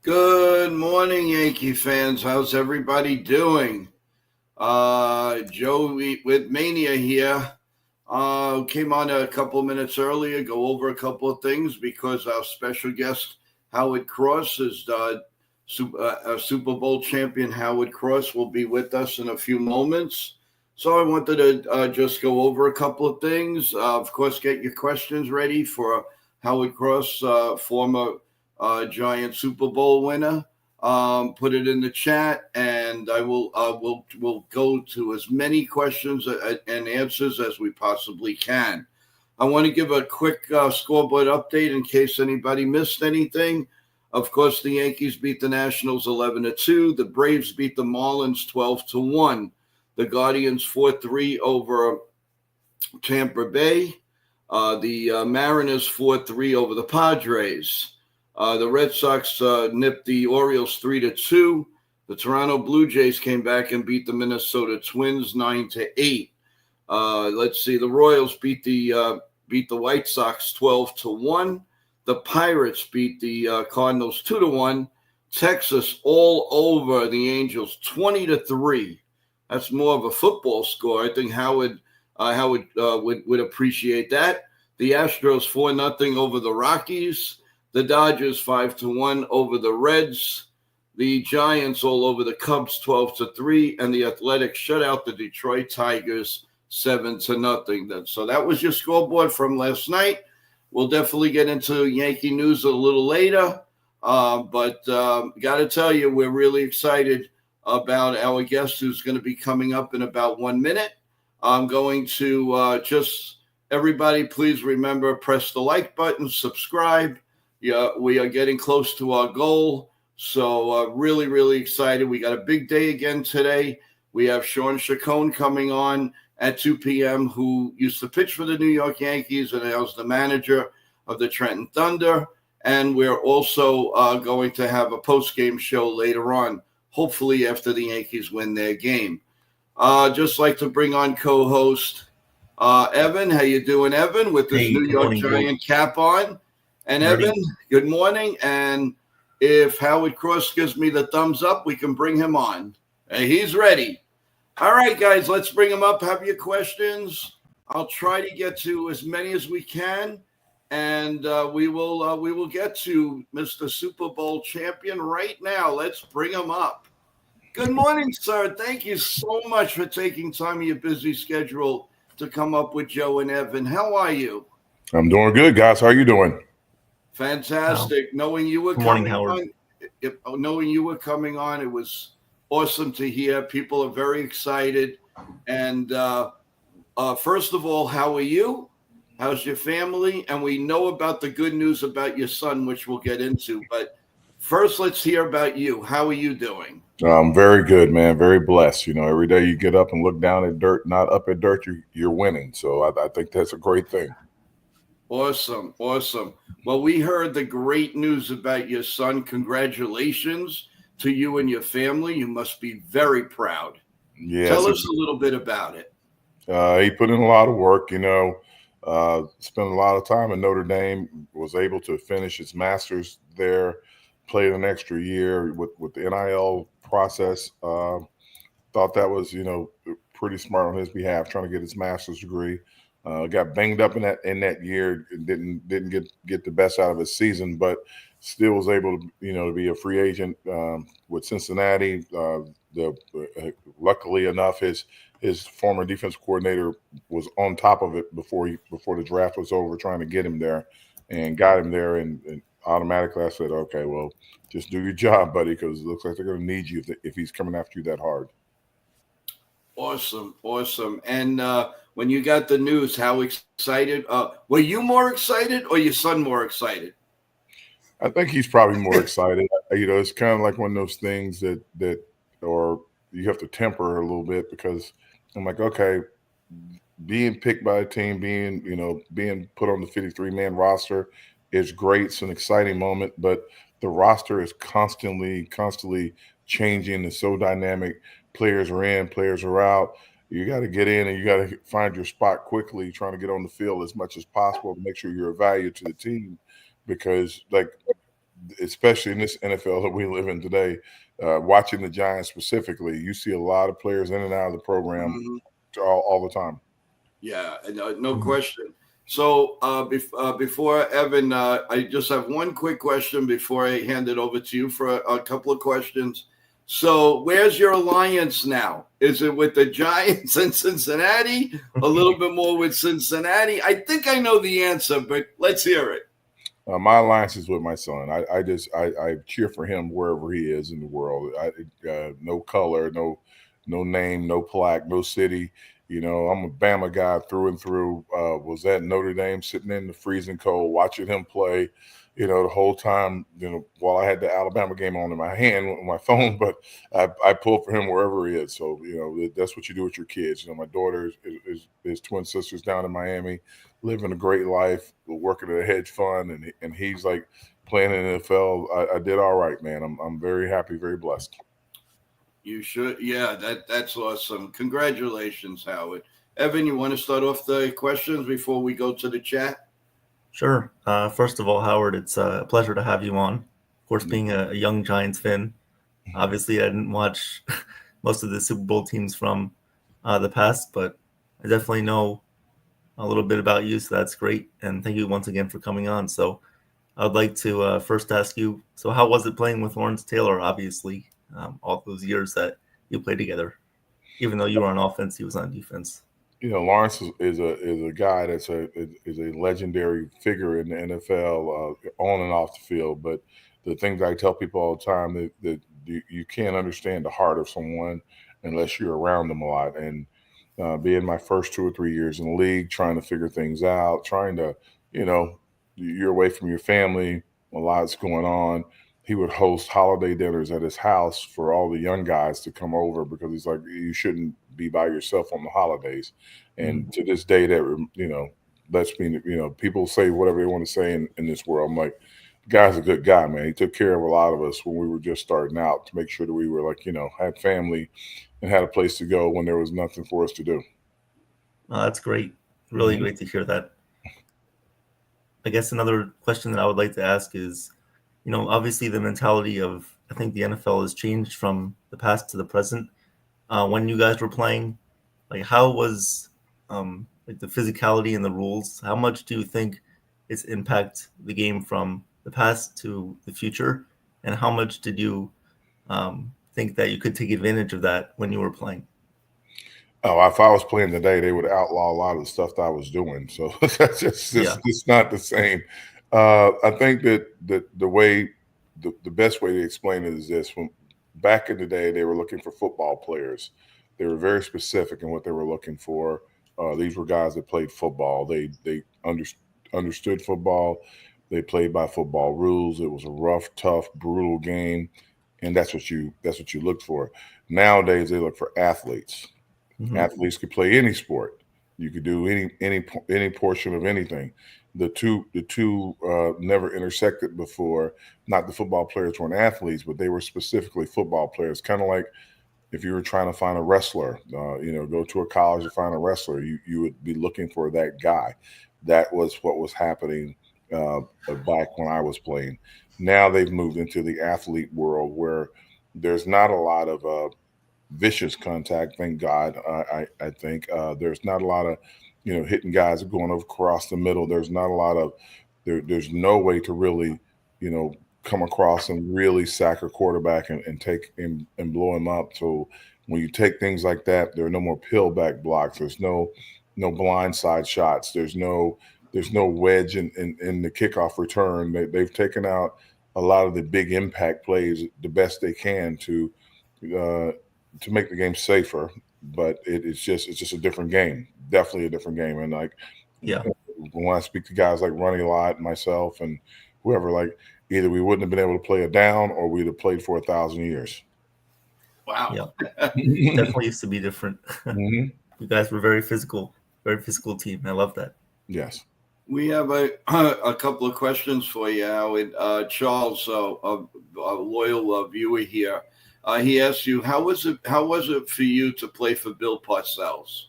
Good morning, Yankee fans. How's everybody doing? Joe with Mania here. Came on a couple of minutes earlier, go over a couple of things because our special guest, Howard Cross, is Super Bowl champion. Howard Cross will be with us in a few moments. So I wanted to just go over a couple of things. Of course, get your questions ready for Howard Cross, former Giant Super Bowl winner. Put it in the chat, and I will go to as many questions and answers as we possibly can. I want to give a quick scoreboard update in case anybody missed anything. Of course, the Yankees beat the Nationals 11-2. The Braves beat the Marlins 12-1. The Guardians 4-3 over Tampa Bay. The Mariners 4-3 over the Padres. The Red Sox nipped the Orioles 3-2. The Toronto Blue Jays came back and beat the Minnesota Twins 9-8. Let's see. The Royals beat the White Sox 12-1. The Pirates beat the Cardinals 2-1. Texas all over the Angels 20-3. That's more of a football score. I think Howard would appreciate that. The Astros 4-0 over the Rockies. The Dodgers 5-1 over the Reds. The Giants all over the Cubs 12-3, and the Athletics shut out the Detroit Tigers 7-0. So that was your scoreboard from last night. We'll definitely get into Yankee news a little later, but got to tell you, we're really excited about our guest who's going to be coming up in about 1 minute. I'm going to just everybody, please remember, press the like button, subscribe. Yeah, we are getting close to our goal. So really, really excited. We got a big day again today. We have Sean Chacon coming on at 2 p.m., who used to pitch for the New York Yankees and now is the manager of the Trenton Thunder. And we're also going to have a post-game show later on, hopefully after the Yankees win their game. Just like to bring on co-host Evan. How you doing, Evan, with this New York Giant cap on? And Evan, good morning. And if Howard Cross gives me the thumbs up, we can bring him on. He's ready. All right, guys, let's bring him up. Have your questions. I'll try to get to as many as we can, and we will get to Mr. Super Bowl champion right now. Let's bring him up. Good morning, sir. Thank you so much for taking time of your busy schedule to come up with Joe and Evan. How are you? I'm doing good, guys. How are you doing? Fantastic. Knowing you were coming on, it was awesome to hear. People are very excited. And first of all, how are you? How's your family? And we know about the good news about your son, which we'll get into. But first, let's hear about you. How are you doing? I'm very good, man. Very blessed. You know, every day you get up and look down at dirt, not up at dirt, you're winning. So I think that's a great thing. Awesome. Well, we heard the great news about your son. Congratulations to you and your family. You must be very proud. Yes. Tell us a little bit about it. He put in a lot of work, spent a lot of time in Notre Dame, was able to finish his master's there, played an extra year with the NIL process. Thought that was, pretty smart on his behalf, trying to get his master's degree. Got banged up in that year, didn't get the best out of his season, but still was able to to be a free agent with Cincinnati. Luckily enough, his former defense coordinator was on top of it before the draft was over, trying to get him there, and got him there. And automatically, I said, okay, well, just do your job, buddy, because it looks like they're going to need you if he's coming after you that hard. Awesome. And when you got the news, how excited? Were you more excited or your son more excited? I think he's probably more excited. It's kind of like one of those things that or you have to temper a little bit, because I'm like, okay, being picked by a team, being put on the 53-man roster is great. It's an exciting moment, but the roster is constantly changing. It's so dynamic. Players are in, players are out. You got to get in and you got to find your spot quickly, trying to get on the field as much as possible to make sure you're a value to the team, because like especially in this NFL that we live in today, watching the Giants specifically, you see a lot of players in and out of the program Mhm. all the time. Yeah, no question. So before Evan, I just have one quick question before I hand it over to you for a couple of questions. So where's your alliance now? Is it with the Giants and Cincinnati? A little bit more with Cincinnati? I think I know the answer, but let's hear it. My alliance is with my son. I cheer for him wherever he is in the world. No color, no name, no plaque, no city. You know, I'm a Bama guy through and through. Was at Notre Dame, sitting in the freezing cold, watching him play. You know, the whole time. You know, while I had the Alabama game on in my hand on my phone, but I pull for him wherever he is. So you know, that's what you do with your kids. You know, my daughter is twin sisters down in Miami, living a great life, working at a hedge fund, and he's like playing in the NFL. I did all right, man. I'm very happy, very blessed. You should. Yeah, that's awesome. Congratulations, Howard. Evan, you want to start off the questions before we go to the chat? Sure. First of all, Howard, it's a pleasure to have you on. Of course, being a young Giants fan, obviously I didn't watch most of the Super Bowl teams from the past, but I definitely know a little bit about you, so that's great. And thank you once again for coming on. So I'd like to first ask you, so how was it playing with Lawrence Taylor, obviously, all those years that you played together? Even though you were on offense, he was on defense. You know, Lawrence is a guy that's is a legendary figure in the NFL, on and off the field. But the things I tell people all the time that you can't understand the heart of someone unless you're around them a lot. And being my first 2 or 3 years in the league, trying to figure things out, trying to, you know, you're away from your family, a lot's going on. He would host holiday dinners at his house for all the young guys to come over because he's like, you shouldn't be by yourself on the holidays. And to this day, that, you know, lets me, you know, people say whatever they want to say in this world. I'm like, the guy's a good guy, man. He took care of a lot of us when we were just starting out to make sure that we were like, you know, had family and had a place to go when there was nothing for us to do. That's great. Really great to hear that. I guess another question that I would like to ask is, you know, obviously the mentality of, I think the NFL has changed from the past to the present. When you guys were playing, like how was like the physicality and the rules? How much do you think it's impact the game from the past to the future? And how much did you think that you could take advantage of that when you were playing? Oh, if I was playing today, they would outlaw a lot of the stuff that I was doing. So that's just it's not the same. I think that the best way to explain it is this: when back in the day, they were looking for football players. They were very specific in what they were looking for. These were guys that played football. They understood football. They played by football rules. It was a rough, tough, brutal game, and that's what you looked for. Nowadays, they look for athletes. Athletes could play any sport. You could do any portion of anything. The two never intersected before. Not the football players weren't athletes, but they were specifically football players. Kind of like if you were trying to find a wrestler, you know, go to a college to find a wrestler, you would be looking for that guy. That was what was happening back when I was playing. Now they've moved into the athlete world where there's not a lot of vicious contact. Thank God. I think there's not a lot of, you know, hitting guys going across the middle. There's not a lot of there's no way to really, you know, come across and really sack a quarterback and take and blow him up. So when you take things like that, there are no more pillback blocks. There's no blindside shots. There's no wedge in the kickoff return. They've taken out a lot of the big impact plays the best they can to make the game safer, but it's just a different game. Definitely a different game. And like, when I speak to guys like Ronnie Lott, myself, and whoever, like either we wouldn't have been able to play a down or we'd have played for 1,000 years. Wow. Definitely used to be different. You guys were very physical team. I love that. Yes. We have a couple of questions for you, Howard. Charles, a loyal viewer here. He asked you, how was it for you to play for Bill Parcells?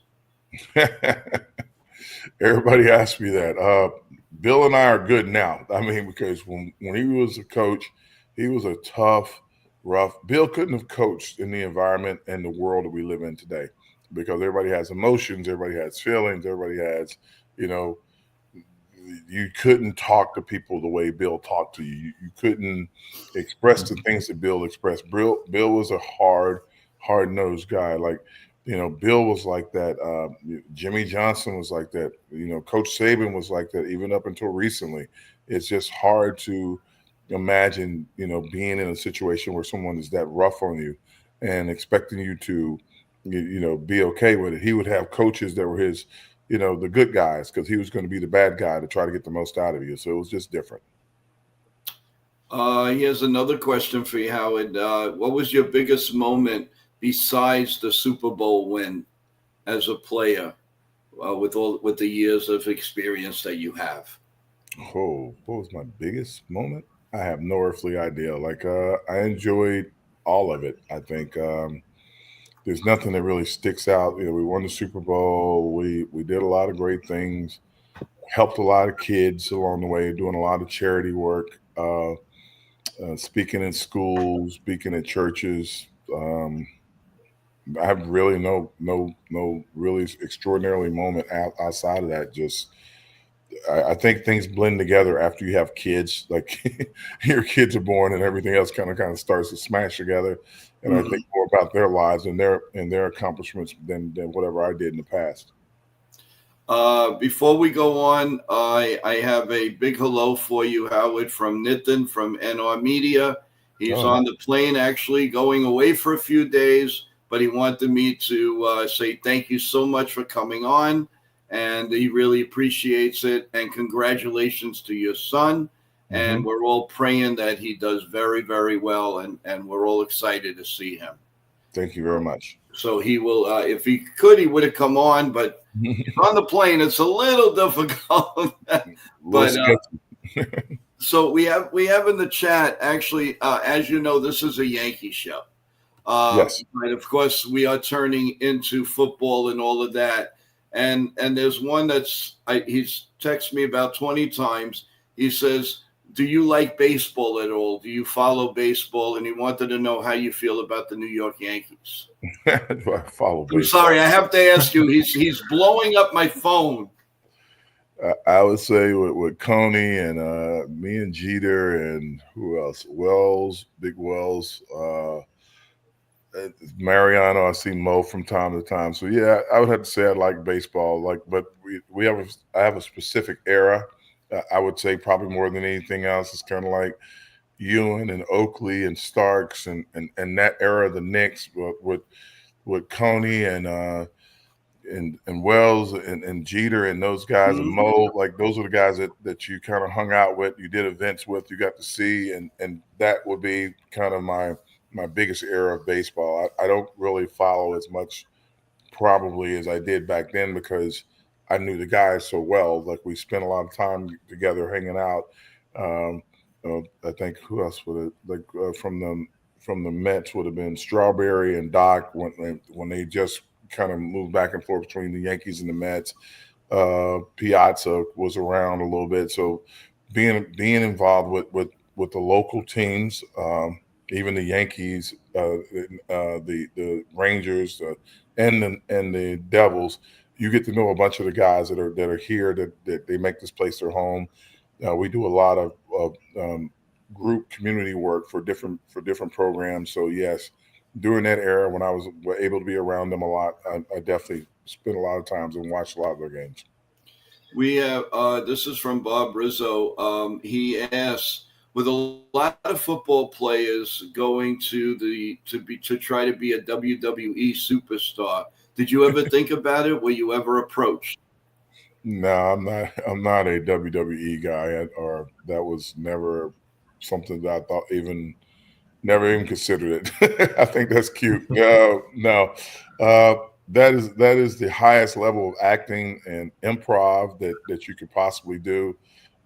Everybody asks me that. Bill and I are good now. I mean, because when he was a coach, he was a tough, rough. Bill couldn't have coached in the environment and the world that we live in today, because everybody has emotions, everybody has feelings, everybody has, you know, you couldn't talk to people the way Bill talked to you. You couldn't express the things that Bill expressed. Bill was a hard nosed guy. Like, Bill was like that. Jimmy Johnson was like that. Coach Saban was like that, even up until recently. It's just hard to imagine, being in a situation where someone is that rough on you and expecting you to, be okay with it. He would have coaches that were his, the good guys, because he was going to be the bad guy to try to get the most out of you. So it was just different. Here's another question for you, Howard. What was your biggest moment besides the Super Bowl win as a player, with the years of experience that you have? Oh, what was my biggest moment? I have no earthly idea. Like, I enjoyed all of it. I think there's nothing that really sticks out. We won the Super Bowl. We did a lot of great things. Helped a lot of kids along the way, doing a lot of charity work, speaking in schools, speaking at churches. I have really no really extraordinarily moment outside of that. Just I think things blend together after you have kids. Like, your kids are born and everything else kind of starts to smash together. And I think more about their lives and their accomplishments than whatever I did in the past. Before we go on, I have a big hello for you, Howard, from Nitin from NR Media. He's on the plane, actually going away for a few days, but he wanted me to say thank you so much for coming on, and he really appreciates it. And congratulations to your son. And we're all praying that he does very, very well, and we're all excited to see him. Thank you very much. So he will, if he could, he would have come on, but on the plane, it's a little difficult. But so we have in the chat, actually, as you know, this is a Yankee show. Yes. And of course, we are turning into football and all of that. And there's one he's texted me about 20 times. He says, do you like baseball at all? Do you follow baseball? And he wanted to know how you feel about the New York Yankees. Do I follow baseball? I'm sorry, I have to ask you. He's blowing up my phone. I would say with Coney and me and Jeter and who else? Wells, Big Wells, Mariano. I see Mo from time to time. So yeah, I would have to say I like baseball. But I have a specific era. I would say probably more than anything else. It's kind of like Ewan and Oakley and Starks and that era of the Knicks with Coney and Wells and Jeter and those guys and Mo. Like, those are the guys that you kind of hung out with, you did events with, you got to see, and that would be kind of my biggest era of baseball. I don't really follow as much probably as I did back then, because I knew the guys so well. Like, we spent a lot of time together hanging out. I think who else would it from the Mets would have been Strawberry and Doc when they just kind of moved back and forth between the Yankees and the Mets. Piazza was around a little bit, so being involved with the local teams, even the Yankees, the Rangers, and the Devils, you get to know a bunch of the guys that are here, that they make this place their home. We do a lot of group community work for different programs. So yes, during that era when I was able to be around them a lot, I definitely spent a lot of times and watched a lot of their games. We have this is from Bob Rizzo. He asks, with a lot of football players going to try to be a WWE superstar, did you ever think about it? Were you ever approached? No, I'm not a WWE guy, or that was never something that I thought never even considered it. I think that's cute. No. That is the highest level of acting and improv that you could possibly do.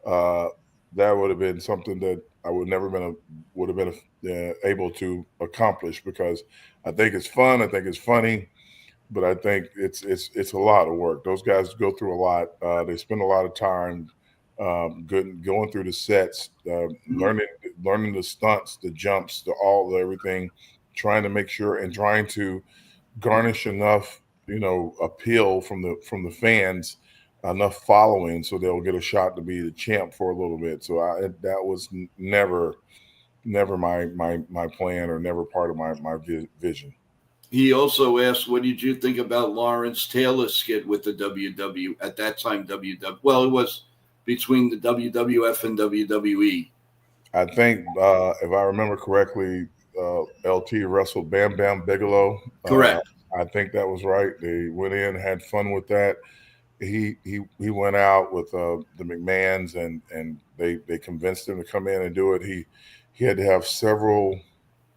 That would have been something that I would have been able to accomplish, because I think it's fun. I think it's funny, but I think it's a lot of work. Those guys go through a lot. They spend a lot of time going through the sets, learning the stunts, the jumps, everything, trying to make sure and trying to garnish enough, appeal from the fans, enough following so they'll get a shot to be the champ for a little bit. So that was never my plan, or never part of my vision. He also asked, "What did you think about Lawrence Taylor's skit with the WW at that time? WW. Well, it was between the WWF and WWE. I think, if I remember correctly, LT wrestled Bam Bam Bigelow. Correct. I think that was right. They went in, had fun with that. He went out with the McMahons, and they convinced him to come in and do it. He had to have several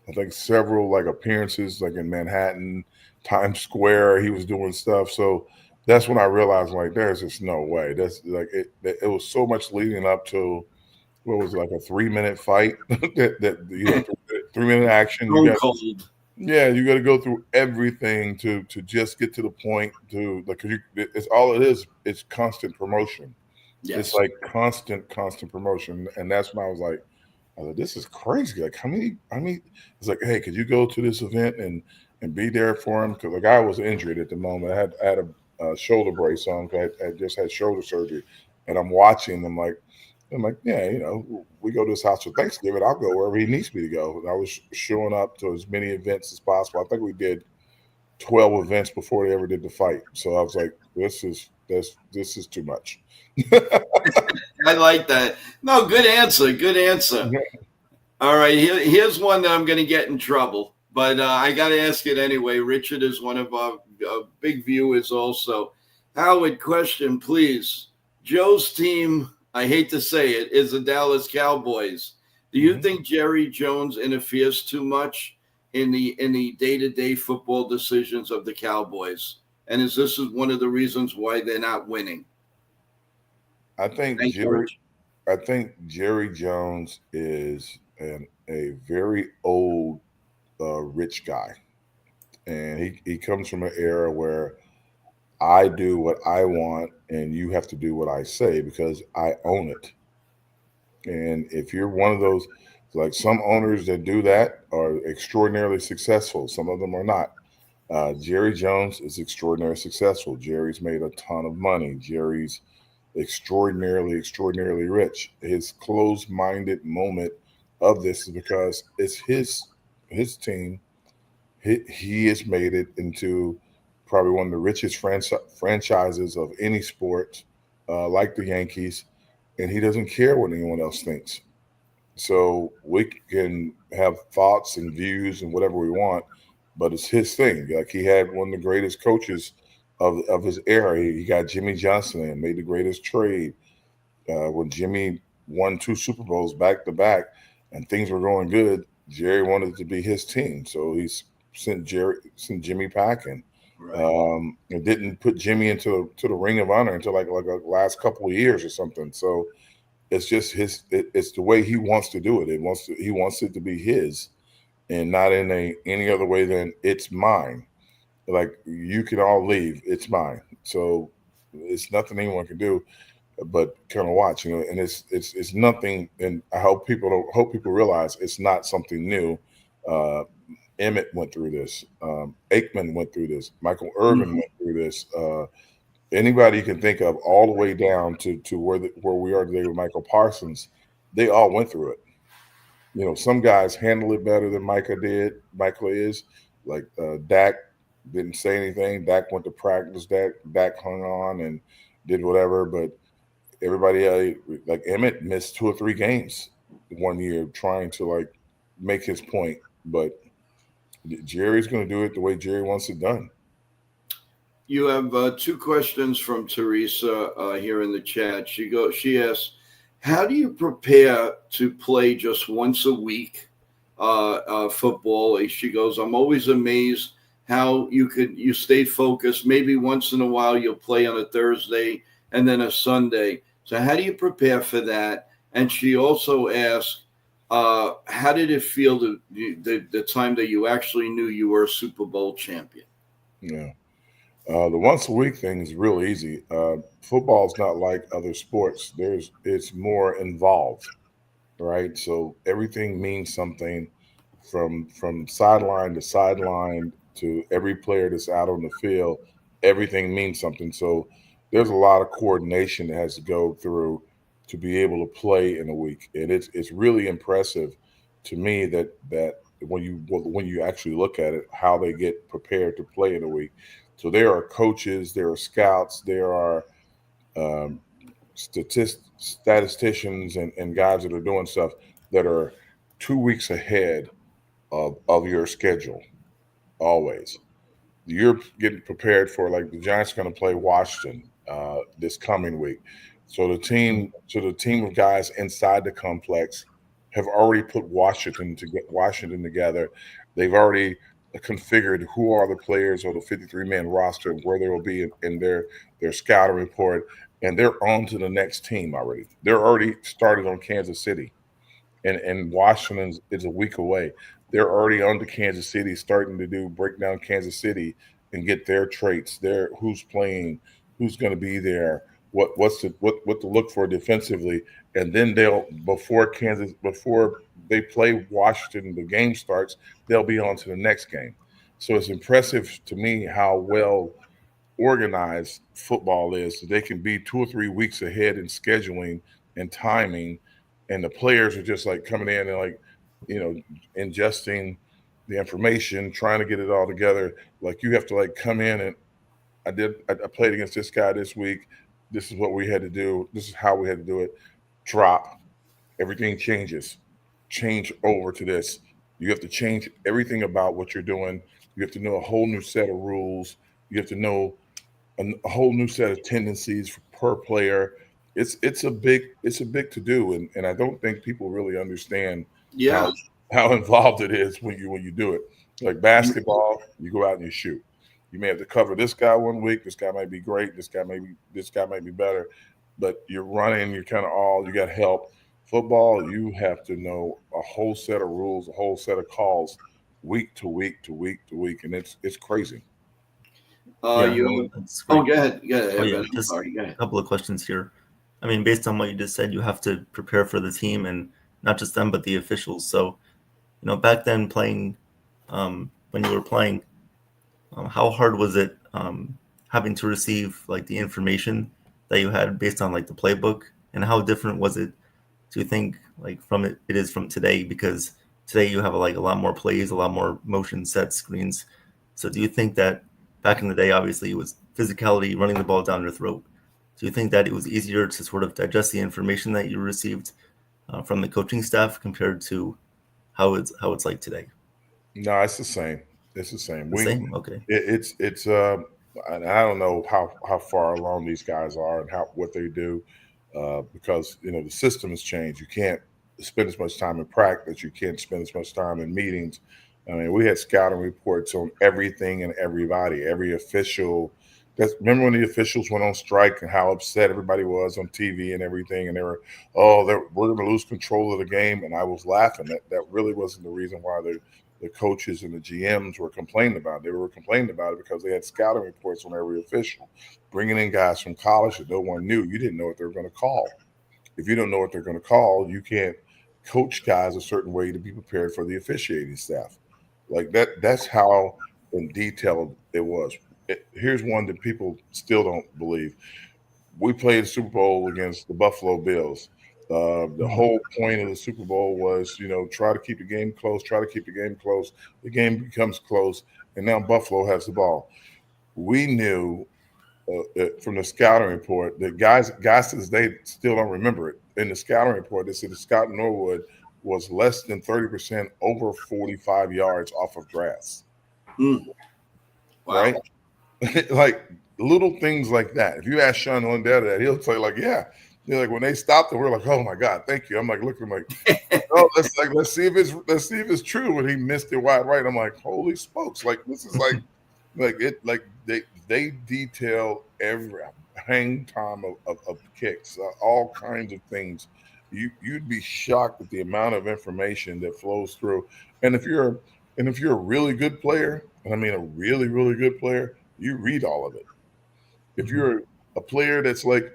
like appearances, like in Manhattan, Times Square. He was doing stuff. So that's when I realized, like, there's just no way. That's like it was so much leading up to what was it, like a 3-minute fight that 3-minute action. Stone Cold. Yeah, you got to go through everything to just get to the point to like, 'cause it's all it is. It's constant promotion. Yes. It's like constant promotion, and that's when I was like, this is crazy. Like, how many? It's like, hey, could you go to this event and be there for him? Because the guy was injured at the moment. I had a shoulder brace on. I just had shoulder surgery, and I'm watching. I'm like, yeah, we go to his house for Thanksgiving. I'll go wherever he needs me to go. And I was showing up to as many events as possible. I think we did 12 events before they ever did the fight. So I was like, this is too much. I like that. No, good answer. Good answer. All right, here's one that I'm going to get in trouble, but I got to ask it anyway. Richard is one of our big viewers also. Howard, question, please. Joe's team, I hate to say it, is the Dallas Cowboys. Do you think Jerry Jones interferes too much in the day-to-day football decisions of the Cowboys? And is this one of the reasons why they're not winning? I think Jerry Jones is a very old, rich guy, and he comes from an era where I do what I want, and you have to do what I say because I own it. And if you're one of those, like some owners that do that are extraordinarily successful, some of them are not. Jerry Jones is extraordinarily successful. Jerry's made a ton of money. Jerry's extraordinarily rich. His closed-minded moment of this is because it's his team. He has made it into probably one of the richest franchises of any sport, like the Yankees, and he doesn't care what anyone else thinks. So we can have thoughts and views and whatever we want, but it's his thing. Like, he had one of the greatest coaches of his era. He got Jimmy Johnson and made the greatest trade when Jimmy won 2 Super Bowls back to back, and things were going good. Jerry wanted it to be his team, so he sent Jimmy packing. Right. And didn't put Jimmy into the Ring of Honor until like the last couple of years or something. So it's just it's the way he wants to do it. He wants it to be his, and not in any other way than it's mine. Like, you can all leave, it's mine. So it's nothing anyone can do but kind of watch, and it's nothing. And I hope people realize it's not something new. Emmett went through this. Aikman went through this. Michael Irvin went through this. Anybody you can think of, all the way down to where we are today with Michael Parsons, they all went through it. Some guys handle it better than Michael is. Like Dak didn't say anything. Dak went to practice. Dak hung on and did whatever. But everybody, like Emmett, missed 2 or 3 games one year trying to like make his point. But Jerry's going to do it the way Jerry wants it done. You have 2 questions from Teresa here in the chat. She asks, how do you prepare to play just once a week football? She goes, I'm always amazed how you stay focused. Maybe once in a while you'll play on a Thursday and then a Sunday. So how do you prepare for that? And she also asked, how did it feel the time that you actually knew you were a Super Bowl champion? Yeah. The once a week thing is real easy. Football's not like other sports. It's more involved, right? So everything means something from sideline to sideline to every player that's out on the field. Everything means something. So there's a lot of coordination that has to go through to be able to play in a week, and it's really impressive to me that when you actually look at it, how they get prepared to play in a week. So there are coaches, there are scouts, there are um, statisticians and guys that are doing stuff that are 2 weeks ahead of your schedule always. You're getting prepared for, like, the Giants are going to play Washington this coming week. So the team of guys inside the complex have already put Washington to get Washington together. They've already configured who are the players or the 53-man roster and where they will be in their scouting report, and they're on to the next team already. They're already started on Kansas City, and Washington is a week away. They're already on to Kansas City, starting to break down Kansas City and get their traits, their who's playing, who's going to be there, what to look for defensively, and then they'll before they play Washington, the game starts, they'll be on to the next game. So it's impressive to me how well organized football is. So they can be 2 or 3 weeks ahead in scheduling and timing, and the players are just like coming in and, like, you know, ingesting the information, trying to get it all together. Like, you have to, like, come in and I played against this guy this week. This is what we had to do. This is how we had to do it. Drop. Everything changes. Change over to this. You have to change everything about what you're doing. You have to know a whole new set of rules. You have to know a whole new set of tendencies per player. It's a big to do, and I don't think people really understand Yeah. how involved it is when you do it. Like basketball, you go out and you shoot. You may have to cover this guy one week. This guy might be great. This guy might be better, but you're running. You're kind of all you got help. Football, you have to know a whole set of rules, a whole set of calls, week to week to week to week, and it's crazy. Yeah, no, You. that's Oh, great. go ahead. Go Oh ahead, yeah, Evan. I'm just sorry. Go a ahead. couple of questions here. I mean, based on what you just said, you have to prepare for the team and not just them, but the officials. So, back then playing, when you were playing, how hard was it having to receive like the information that you had based on like the playbook, and how different was it, do you think, like from it is from today? Because today you have like a lot more plays, a lot more motion set screens. So do you think that back in the day, obviously it was physicality, running the ball down your throat? Do you think that it was easier to sort of digest the information that you received from the coaching staff compared to how it's like today? No, it's the same. It's the same. The same? Okay. It's and I don't know how far along these guys are and how what they do, because the system has changed. You can't spend as much time in practice. You can't spend as much time in meetings. I mean, we had scouting reports on everything and everybody, every official. Remember when the officials went on strike and how upset everybody was on TV and everything, and they were, oh, we're going to lose control of the game, and I was laughing. That really wasn't the reason why the coaches and the GMs were complaining about it. They were complaining about it because they had scouting reports on every official, bringing in guys from college that no one knew. You didn't know what they were going to call. If you don't know what they're going to call, you can't coach guys a certain way to be prepared for the officiating staff. Like that. That's how in detail it was. Here's one that people still don't believe. We played the Super Bowl against the Buffalo Bills. The Mhm. whole point of the Super Bowl was, try to keep the game close, try to keep the game close. The game becomes close, and now Buffalo has the ball. We knew from the scouting report that guys to this day still don't remember it. In the scouting report, they said the Scott Norwood was less than 30% over 45 yards off of grass, Mm, wow. right? Like little things like that. If you ask Sean Lundell that, he'll say like, yeah. Like when they stopped it, we're like, oh my God, thank you. I'm like looking like, oh, let's see if it's true. And he missed it wide right. I'm like, holy smokes! Like this is like they detail every hang time of kicks, all kinds of things. You'd be shocked at the amount of information that flows through. And if you're a really good player, and I mean a really good player, You read all of it. If you're a player that's like,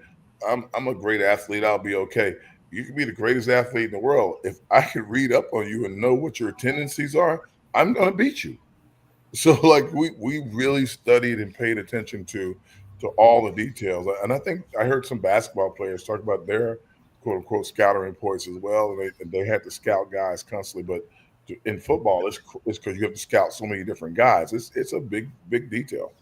I'm a great athlete, I'll be okay. You can be the greatest athlete in the world. If I can read up on you and know what your tendencies are, I'm going to beat you. So like we really studied and paid attention to all the details. And I think I heard some basketball players talk about their quote unquote scouting reports as well. And they had to scout guys constantly. But in football, it's because you have to scout so many different guys. It's a big detail.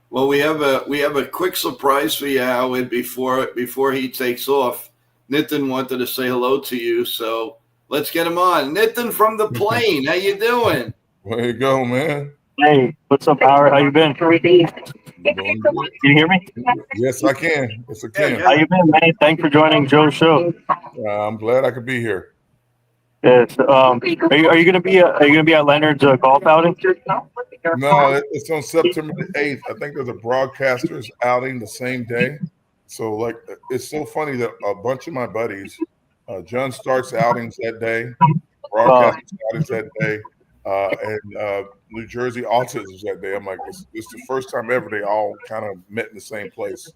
Well, we have a quick surprise for you, Howard. Before he takes off, Nitin wanted to say hello to you, so let's get him on. Nitin from the plane, how you doing? There you go, man. Hey, what's up, Howard? How you been? Can you hear me? Yes, I can. Yes, I can. How you been, man? Thanks for joining Joe's show. I'm glad I could be here. Yes. Are you gonna be at Leonard's golf outing? No, it's on September the 8th. I think there's a broadcasters outing the same day. So like, it's so funny that a bunch of my buddies, John Stark's outings that day, broadcasters outings that day, and New Jersey Altas is that day. I'm like, it's the first time ever they all kind of met in the same place.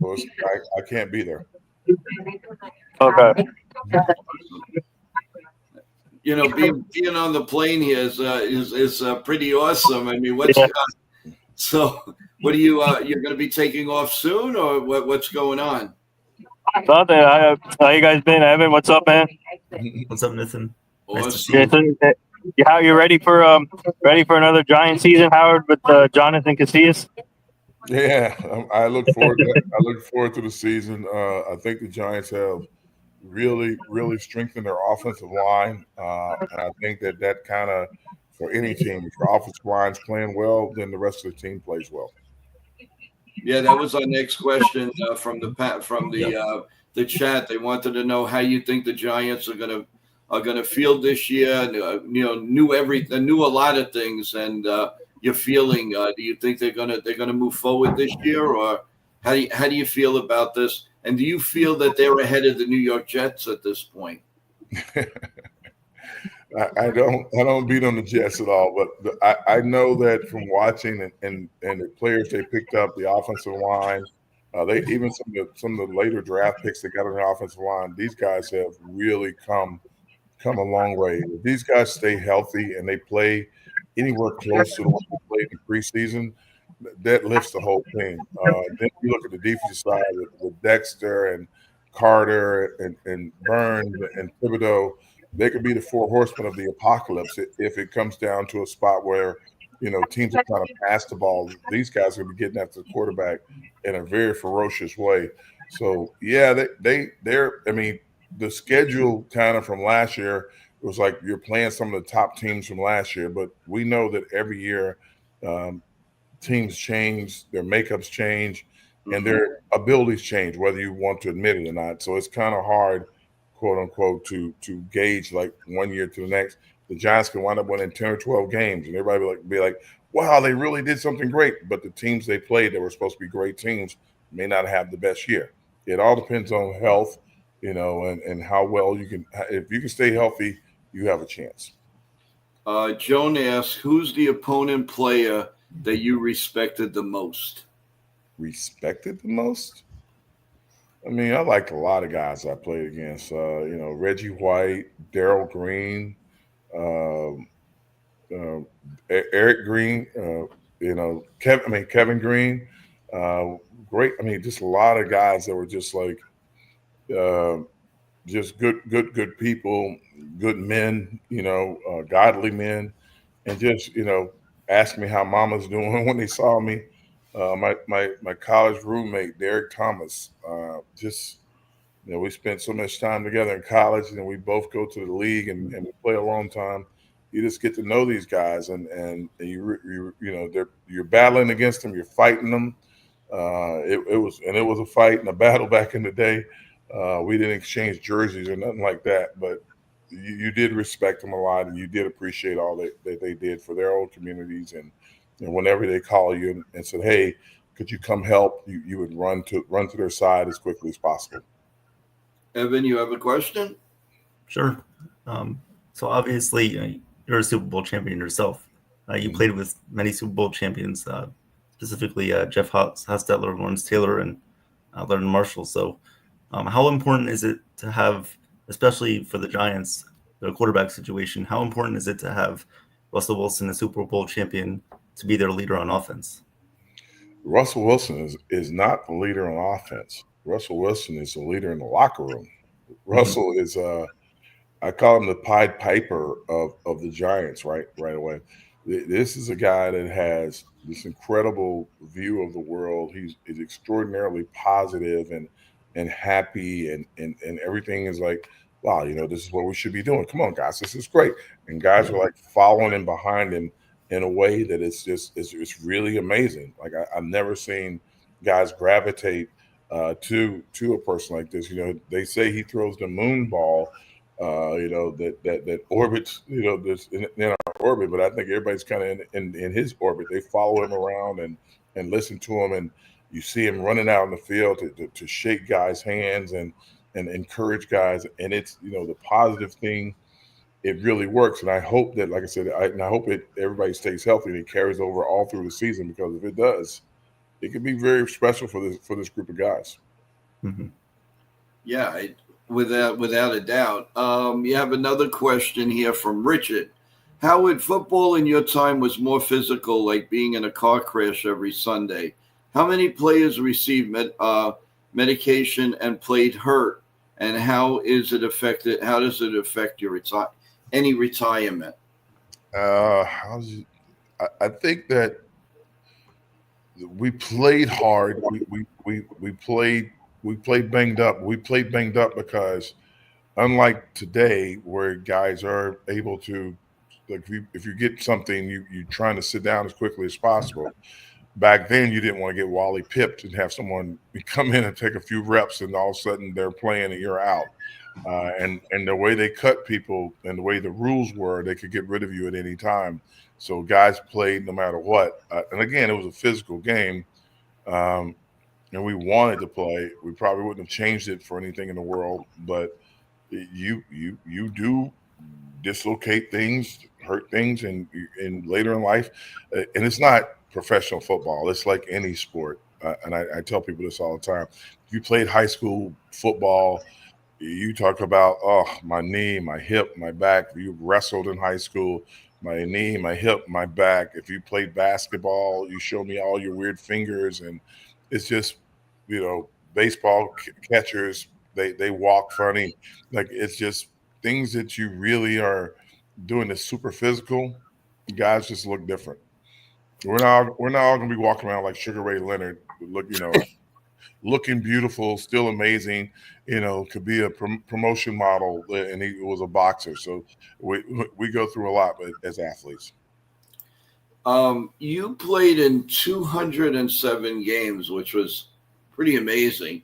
So I can't be there. Okay. You know, being on the plane here is pretty awesome. I mean, so what are you you're going to be taking off soon, or what's going on? Nothing. How you guys been, Evan? What's up, man? What's up, Nathan? Awesome. Nice to see you. How you ready for another Giant season, Howard, with Jonathan Casillas? Yeah, I look forward to that. I look forward to the season. I think the Giants have really strengthened their offensive line, and I think that kind of, for any team, if your offensive line's playing well, then the rest of the team plays well. Yeah, that was our next question from the chat. They wanted to know how you think the Giants are gonna feel this year. Knew a lot of things, and your feeling. Do you think they're gonna move forward this year, or how do you feel about this? And do you feel that they're ahead of the New York Jets at this point? I don't beat on the Jets at all, but I know that from watching and the players they picked up, the offensive line, they even some of the later draft picks they got on the offensive line. These guys have really come a long way. If these guys stay healthy and they play anywhere close to what they played in preseason, that lifts the whole team. Then you look at the defensive side with Dexter and Carter and Burns and Thibodeau. They could be the four horsemen of the apocalypse if it comes down to a spot where, teams are trying to pass the ball. These guys are going to be getting after the quarterback in a very ferocious way. So, yeah, they're – I mean, the schedule kind of from last year was like you're playing some of the top teams from last year, but we know that every year teams change, their makeups change, and their abilities change, whether you want to admit it or not. So it's kind of hard, quote unquote, to gauge like 1 year to the next. The Giants can wind up winning 10 or 12 games, and everybody be like, wow, they really did something great. But the teams they played that were supposed to be great teams may not have the best year. It all depends on health, and how well you can. If you can stay healthy, you have a chance. Joan asks, who's the opponent player that you respected the most? Respected the most? I mean, I liked a lot of guys I played against. Reggie White, Darryl Green, Eric Green. Kevin Green. Great. I mean, just a lot of guys that were just like, just good people, good men. Godly men, and just ask me how Mama's doing when they saw me. My college roommate, Derek Thomas, we spent so much time together in college, and we both go to the league and we play a long time. You just get to know these guys, and you're battling against them, you're fighting them. It was a fight and a battle back in the day. We didn't exchange jerseys or nothing like that, but you did respect them a lot, and you did appreciate all that they did for their own communities. And whenever they call you and said, "Hey, could you come help?" you would run to their side as quickly as possible. Evan, you have a question? Sure. So obviously, you're a Super Bowl champion yourself. You played with many Super Bowl champions. specifically Jeff Hostetler, Lawrence Taylor, and Leonard Marshall. So how important is it to have, especially for the Giants, their quarterback situation, how important is it to have Russell Wilson, a Super Bowl champion, to be their leader on offense? Russell Wilson is not the leader on offense. Russell Wilson is the leader in the locker room. Russell is I call him the Pied Piper of the Giants right away. This is a guy that has this incredible view of the world. He's extraordinarily positive and happy and everything is like, wow, this is what we should be doing. Come on, guys, this is great. And guys are like following him behind him in a way that it's really amazing. Like I've never seen guys gravitate to a person like this. They say he throws the moon ball that orbits, this in our orbit, but I think everybody's kind of in his orbit. They follow him around and listen to him, and you see him running out in the field to shake guys' hands and encourage guys, and it's the positive thing. It really works, and I hope that, like I said, I hope everybody stays healthy and it carries over all through the season, because if it does, it could be very special for this group of guys. Mm-hmm. Yeah, without a doubt. You have another question here from Richard. Howard, football in your time was more physical, like being in a car crash every Sunday. How many players received medication and played hurt, and how does it affect your any retirement? I think that we played hard. We played banged up. We played banged up because, unlike today, where guys are able to, like, if you get something, you're trying to sit down as quickly as possible. Back then, you didn't want to get Wally pipped and have someone come in and take a few reps, and all of a sudden they're playing and you're out. And the way they cut people and the way the rules were, they could get rid of you at any time. So guys played no matter what. And again, it was a physical game, and we wanted to play. We probably wouldn't have changed it for anything in the world, but you do dislocate things, hurt things, and later in life, and it's not professional football. It's like any sport, and I tell people this all the time. If you played high school football, you talk about, my knee, my hip, my back. If you wrestled in high school, my knee, my hip, my back. If you played basketball, you show me all your weird fingers, and it's just, baseball catchers, they walk funny. Like, it's just things that you really are doing is super physical. Guys just look different. We're not all gonna be walking around like Sugar Ray Leonard, looking beautiful, still amazing. Could be a promotion model, and he was a boxer. So we go through a lot, but as athletes. You played in 207 games, which was pretty amazing,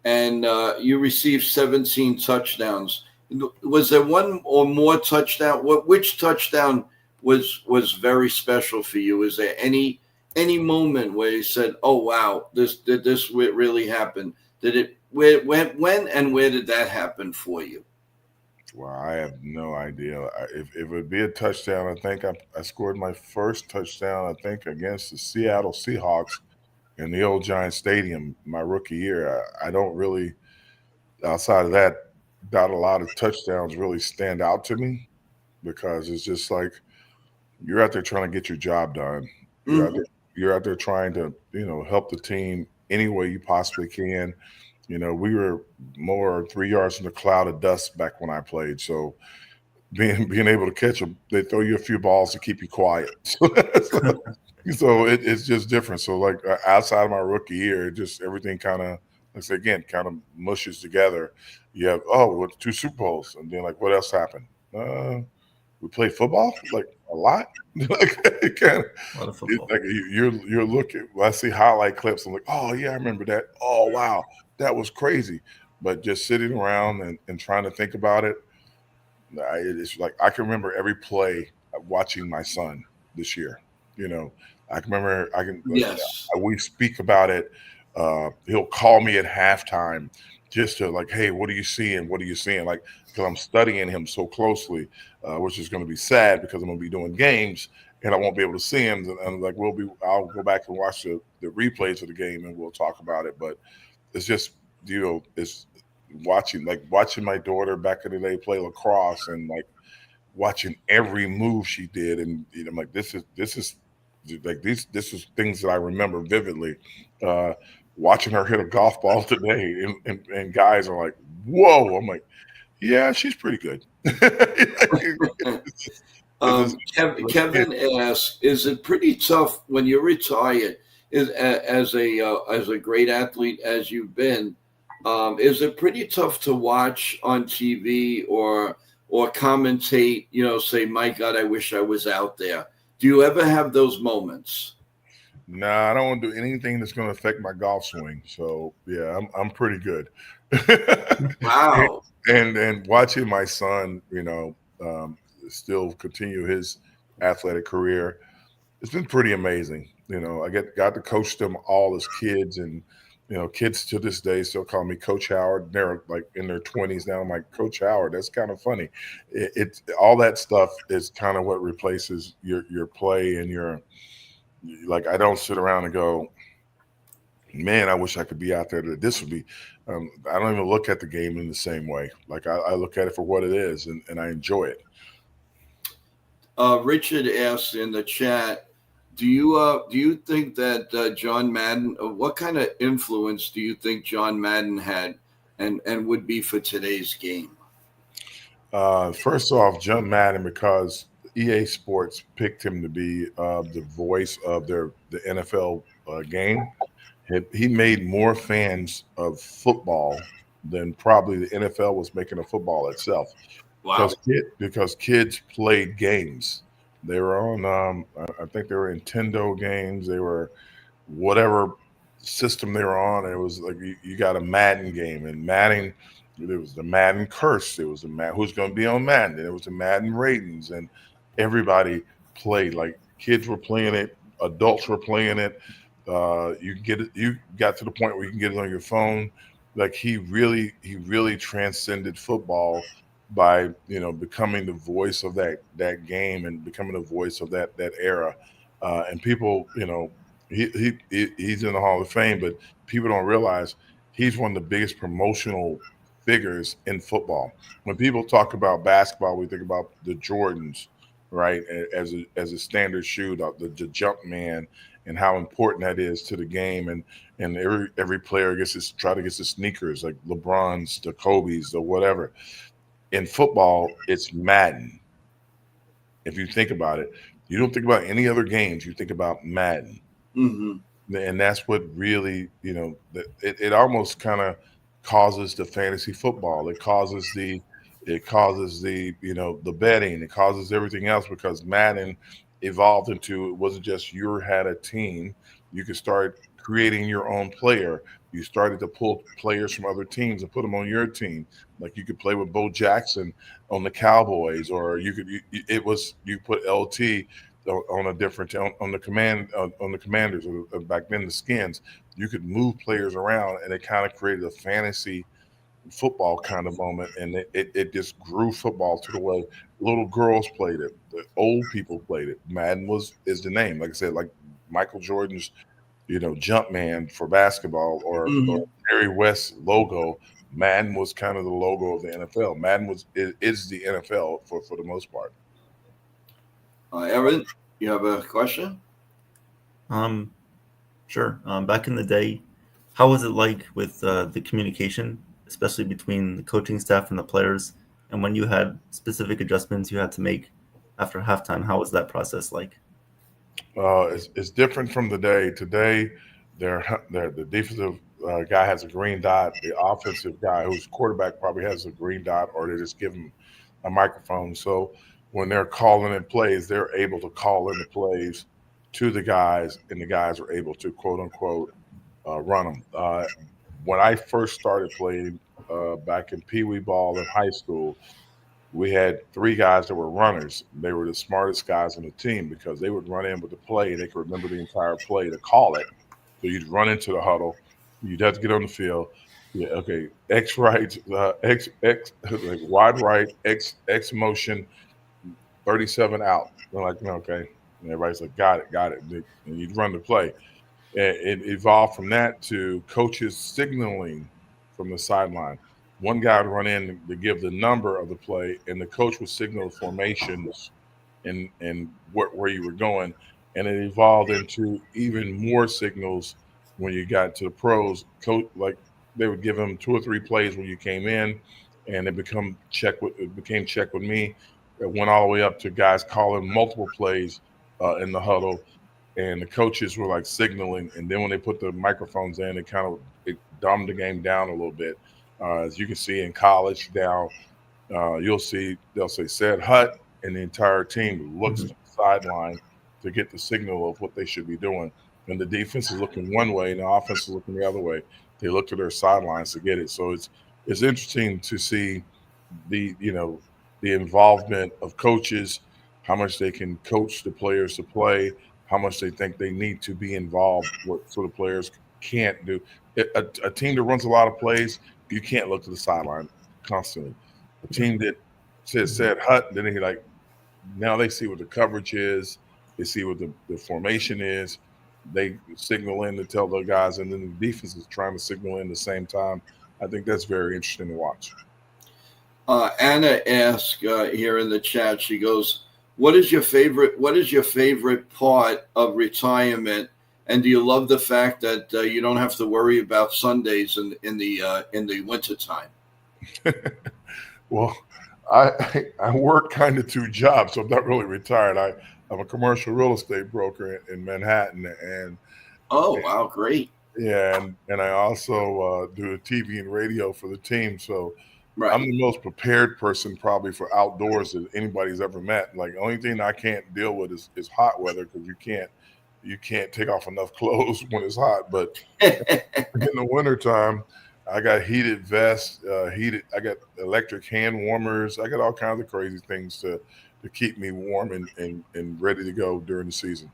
and you received 17 touchdowns. Was there one or more touchdown? Which touchdown was very special for you? Is there any moment where you said, "Oh wow, this really happened"? Did it? When and where did that happen for you? Well, I have no idea. If it would be a touchdown, I think I scored my first touchdown, I think, against the Seattle Seahawks in the old Giant Stadium my rookie year. I don't really, outside of that, not a lot of touchdowns really stand out to me, because it's just like you're out there trying to get your job done. You're out there trying to, help the team any way you possibly can. We were more 3 yards in the cloud of dust back when I played. So being able to catch them, they throw you a few balls to keep you quiet. So it's just different. So, like, outside of my rookie year, just everything kind of, let's say again, kind of mushes together. You have, we went to 2 Super Bowls, and then, like, what else happened? We played football like a lot. Like, it kind of, A lot of football. like you're looking. I see highlight clips. I'm like, oh yeah, I remember that. Oh wow, that was crazy. But just sitting around and trying to think about it, it's like I can remember every play watching my son this year. I can remember. Yes. We speak about it. He'll call me at halftime just to, like, hey, what are you seeing? What are you seeing? Like, because I'm studying him so closely, which is going to be sad because I'm going to be doing games, and I won't be able to see him. And I'm like, I'll go back and watch the replays of the game, and we'll talk about it. But it's just, it's watching my daughter back in the day play lacrosse, and like watching every move she did, and I'm like, this is like this is things that I remember vividly. Watching her hit a golf ball today, and guys are like, whoa! I'm like, yeah, she's pretty good. Kevin asks, is it pretty tough when you're retired, as a great athlete as you've been, is it pretty tough to watch on TV or commentate, say, my God, I wish I was out there? Do you ever have those moments? Nah, I don't want to do anything that's going to affect my golf swing. So yeah, I'm pretty good. Wow. And watching my son, still continue his athletic career, it's been pretty amazing. I got to coach them all as kids, and kids to this day still call me Coach Howard. They're like in their 20s now. I'm like, Coach Howard. That's kind of funny. It's all that stuff is kind of what replaces your play and your, like, I don't sit around and go, man, I wish I could be out there. This would be. I don't even look at the game in the same way. Like I look at it for what it is, and I enjoy it. Richard asks in the chat, do you think that John Madden, what kind of influence do you think John Madden had and would be for today's game? First off, John Madden, because EA Sports picked him to be the voice of the NFL game. He made more fans of football than probably the NFL was making of football itself. Wow. Because kids played games. They were on, I think they were Nintendo games. They were whatever system they were on. It was like you got a Madden game, and Madden, there was the Madden curse. It was the who's going to be on Madden. And it was the Madden ratings, and everybody played. Like kids were playing it, adults were playing it. You got to the point where you can get it on your phone. Like he really transcended football by becoming the voice of that game and becoming the voice of that era. And people, he's in the Hall of Fame, but people don't realize he's one of the biggest promotional figures in football. When people talk about basketball, we think about the Jordans, right? As a standard shoe, the jump man, and how important that is to the game. And every player try to get the sneakers, like LeBron's, the Kobe's, the whatever. In football, it's Madden. If you think about it, you don't think about any other games. You think about Madden. Mm-hmm. And that's what really, it almost kind of causes the fantasy football. It causes the the betting. It causes everything else, because Madden evolved into, it wasn't just you had a team. You could start creating your own player. You started to pull players from other teams and put them on your team. Like you could play with Bo Jackson on the Cowboys, or you put LT on a different on the Commanders, or back then the Skins. You could move players around, and it kind of created a fantasy football kind of moment, and it just grew football to the way little girls played it, the old people played it. Madden is the name, like I said, like Michael Jordan's jump man for basketball, or Jerry West logo. Madden was kind of the logo of the NFL. Madden is the NFL for the most part. Evan, you have a question? Sure. Back in the day, how was it like with the communication, especially between the coaching staff and the players? And when you had specific adjustments you had to make after halftime, how was that process like? It's different from the day. Today, the defensive guy has a green dot. The offensive guy, who's quarterback, probably has a green dot, or they just give him a microphone. So when they're calling in plays, they're able to call in the plays to the guys, and the guys are able to, quote unquote, run them. When I first started playing back in Pee Wee ball in high school, we had three guys that were runners. They were the smartest guys on the team, because they would run in with the play and they could remember the entire play to call it. So you'd run into the huddle. You'd have to get on the field. Yeah, okay. X right, X like wide right, X motion, 37 out. We're like, okay. And everybody's like, got it. And you'd run the play. It evolved from that to coaches signaling from the sideline. One guy would run in to give the number of the play, and the coach would signal the formations and where you were going. And it evolved into even more signals when you got to the pros. Coach, like they would give them 2 or 3 plays when you came in, and it became check with me. It went all the way up to guys calling multiple plays in the huddle, and the coaches were like signaling. And then when they put the microphones in, it dumbed the game down a little bit. As you can see in college now, they'll say said Hut, and the entire team looks to the sideline to get the signal of what they should be doing. And the defense is looking one way, and the offense is looking the other way. They look to their sidelines to get it. So it's interesting to see the the involvement of coaches, how much they can coach the players to play, how much they think they need to be involved, so the players can't do. A team that runs a lot of plays, you can't look to the sideline constantly. A team that said Hut, then he like now they see what the coverage is, they see what the formation is, they signal in to tell the guys, and then the defense is trying to signal in the same time. I think that's very interesting to watch. Anna asked here in the chat. She goes, "What is your favorite part of retirement? And do you love the fact that you don't have to worry about Sundays in the wintertime?" Well, I work kind of 2 jobs, so I'm not really retired. I'm a commercial real estate broker in Manhattan, and oh wow, great. Yeah, and I also do TV and radio for the team. So Right. I'm the most prepared person probably for outdoors that anybody's ever met. Like the only thing I can't deal with is hot weather, because you can't take off enough clothes when it's hot. But in the wintertime, I got heated vests, I got electric hand warmers. I got all kinds of crazy things to keep me warm and ready to go during the season.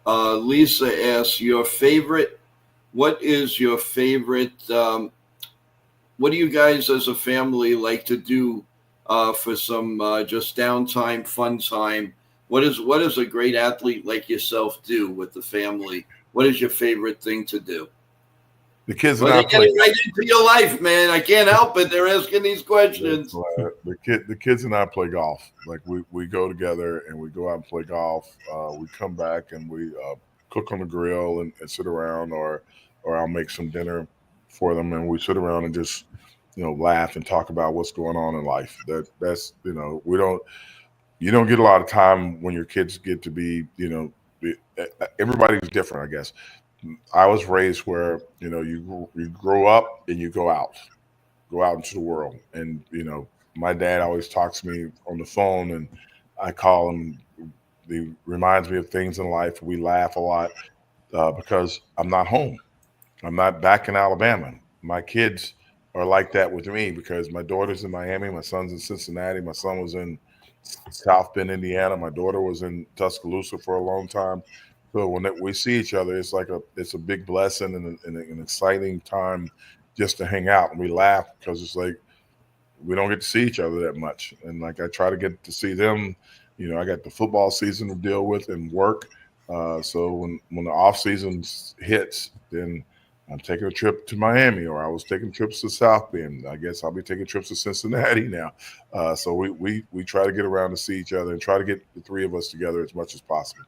Lisa asks, what is your favorite, what do you guys as a family like to do for some just downtime, fun time? What does a great athlete like yourself do with the family? What is your favorite thing to do? The kids Well, they're getting right into your life, man. I can't help it. They're asking these questions. The kids and I play golf. Like we go together and we go out and play golf. We come back and we cook on the grill and sit around, or I'll make some dinner for them, and we sit around and just laugh and talk about what's going on in life. That's you don't get a lot of time when your kids get to be everybody's different, I guess. I was raised where you grow up and you go out into the world, and my dad always talks to me on the phone, and I call him. He reminds me of things in life. We laugh a lot because I'm not home. I'm not back in Alabama. My kids are like that with me because my daughter's in Miami, my son's in Cincinnati, my son was in South Bend, Indiana, my daughter was in Tuscaloosa for a long time. So when we see each other, it's a big blessing and an exciting time just to hang out, and we laugh because it's like we don't get to see each other that much. And like I try to get to see them. I got the football season to deal with and work. So when the off season hits, then I'm taking a trip to Miami, or I was taking trips to South Bend. I guess I'll be taking trips to Cincinnati now. So we try to get around to see each other and try to get the 3 of us together as much as possible.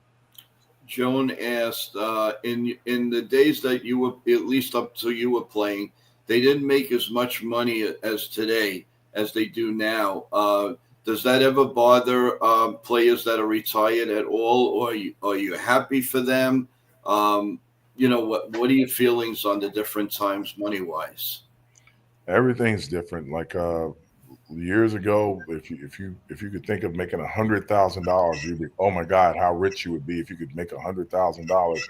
Joan asked, in the days that you were, at least up till you were playing, they didn't make as much money as today as they do now. Does that ever bother players that are retired at all, or are you happy for them? What are your feelings on the different times money wise? Everything's different. Like years ago, if you could think of making $100,000, you'd be, oh my God, how rich you would be if you could make $100,000.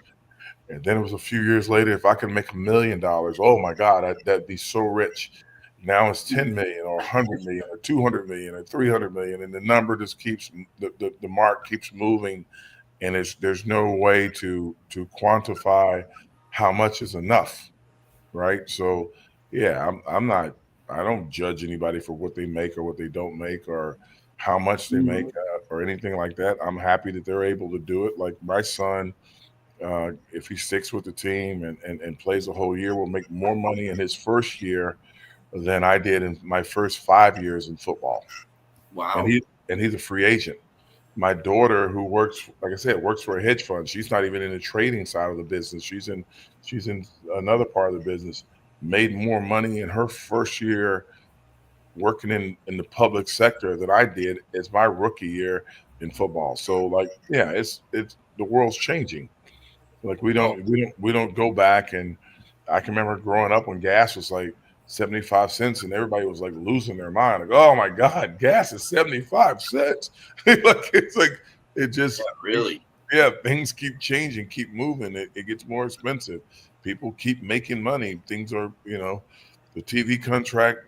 And then it was a few years later, if I could make $1 million, oh my God, that'd be so rich. Now it's 10 million or 100 million or 200 million or 300 million, and the number just keeps the mark keeps moving, and there's no way to quantify how much is enough, right? So yeah, I don't judge anybody for what they make or what they don't make or how much they make. or anything like that. I'm happy that they're able to do it. Like my son, if he sticks with the team and plays a whole year, will make more money in his first year than I did in my first 5 years in football. Wow. And he's a free agent. My daughter, who works, like I said, works for a hedge fund. She's not even in the trading side of the business. She's in another part of the business. Made more money in her first year working in the public sector than I did as my rookie year in football. So like, yeah, it's the world's changing. Like we don't go back. And I can remember growing up when gas was like 75 cents and everybody was like losing their mind. Like, oh my God, gas is 75 cents. Like it's like it just Really? yeah, things keep changing, keep moving. It gets more expensive. People keep making money. Things are, the TV contract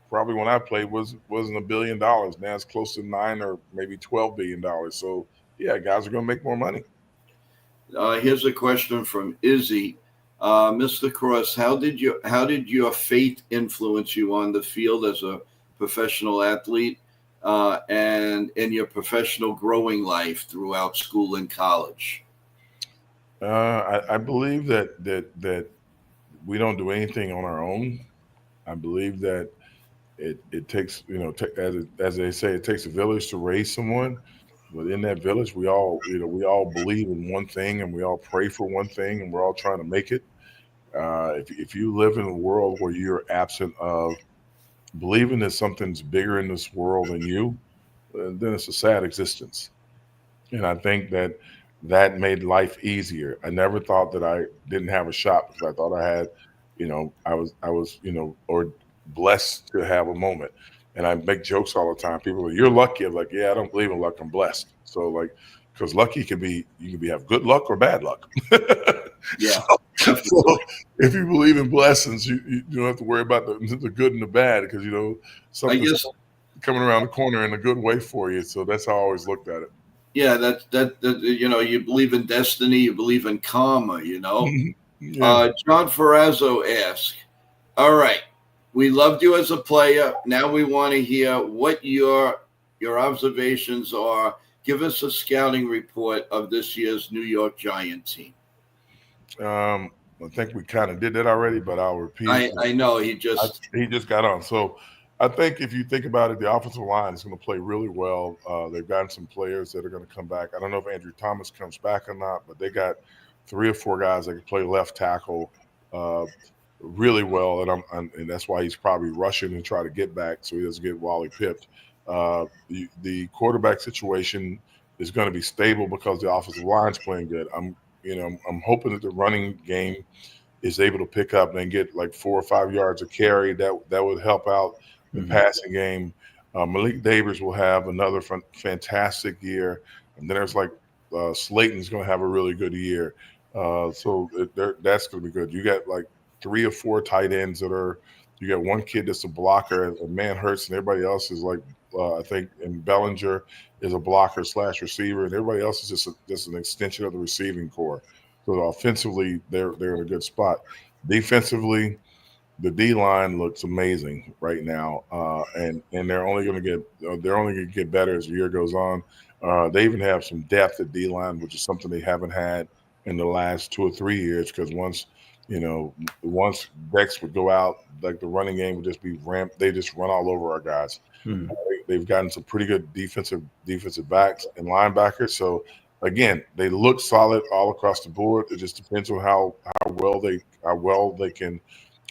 probably when I played wasn't $1 billion. Now it's close to 9 or maybe $12 billion. So yeah, guys are gonna make more money. Here's a question from Izzy. Mr. Cross, how did your faith influence you on the field as a professional athlete and in your professional growing life throughout school and college? I believe that we don't do anything on our own. I believe that it takes, as they say, it takes a village to raise someone. But in that village, we all believe in one thing, and we all pray for one thing, and we're all trying to make it. If you live in a world where you're absent of believing that something's bigger in this world than you, then it's a sad existence. And I think that made life easier. I never thought that I didn't have a shot because I thought I had, I was, or blessed to have a moment. And I make jokes all the time. People are, you're lucky. I'm like, yeah, I don't believe in luck. I'm blessed. So like, because lucky you can have good luck or bad luck. Yeah. So if you believe in blessings, you don't have to worry about the good and the bad because something's coming around the corner in a good way for you. So that's how I always looked at it. Yeah, that you believe in destiny, you believe in karma, Yeah. John Ferrazzo asked, all right, we loved you as a player. Now we want to hear what your observations are. Give us a scouting report of this year's New York Giant team. I think we kind of did that already, but I'll repeat it. I know he just got on. So I think if you think about it, the offensive line is going to play really well. They've gotten some players that are going to come back. I don't know if Andrew Thomas comes back or not, but they got 3 or 4 guys that can play left tackle really well, and that's why he's probably rushing and try to get back so he doesn't get Wally pipped. The quarterback situation is going to be stable because the offensive line's playing good. I'm hoping that the running game is able to pick up and get like 4 or 5 yards of carry. That would help out the passing game. Malik Davis will have another fantastic year, and then there's like Slayton's going to have a really good year. So that's going to be good. You got like 3 or 4 tight ends you got one kid that's a blocker, a man hurts, and everybody else is like, I think, and Bellinger is a blocker / receiver, and everybody else is just an extension of the receiving core. So offensively, they're in a good spot. Defensively, the D line looks amazing right now, and they're only going to get better as the year goes on. They even have some depth at D line, which is something they haven't had in the last 2 or 3 years. Because once Dex would go out, like the running game would just be ramped. They just run all over our guys. They've gotten some pretty good defensive backs and linebackers. So again, they look solid all across the board. It just depends on how well they can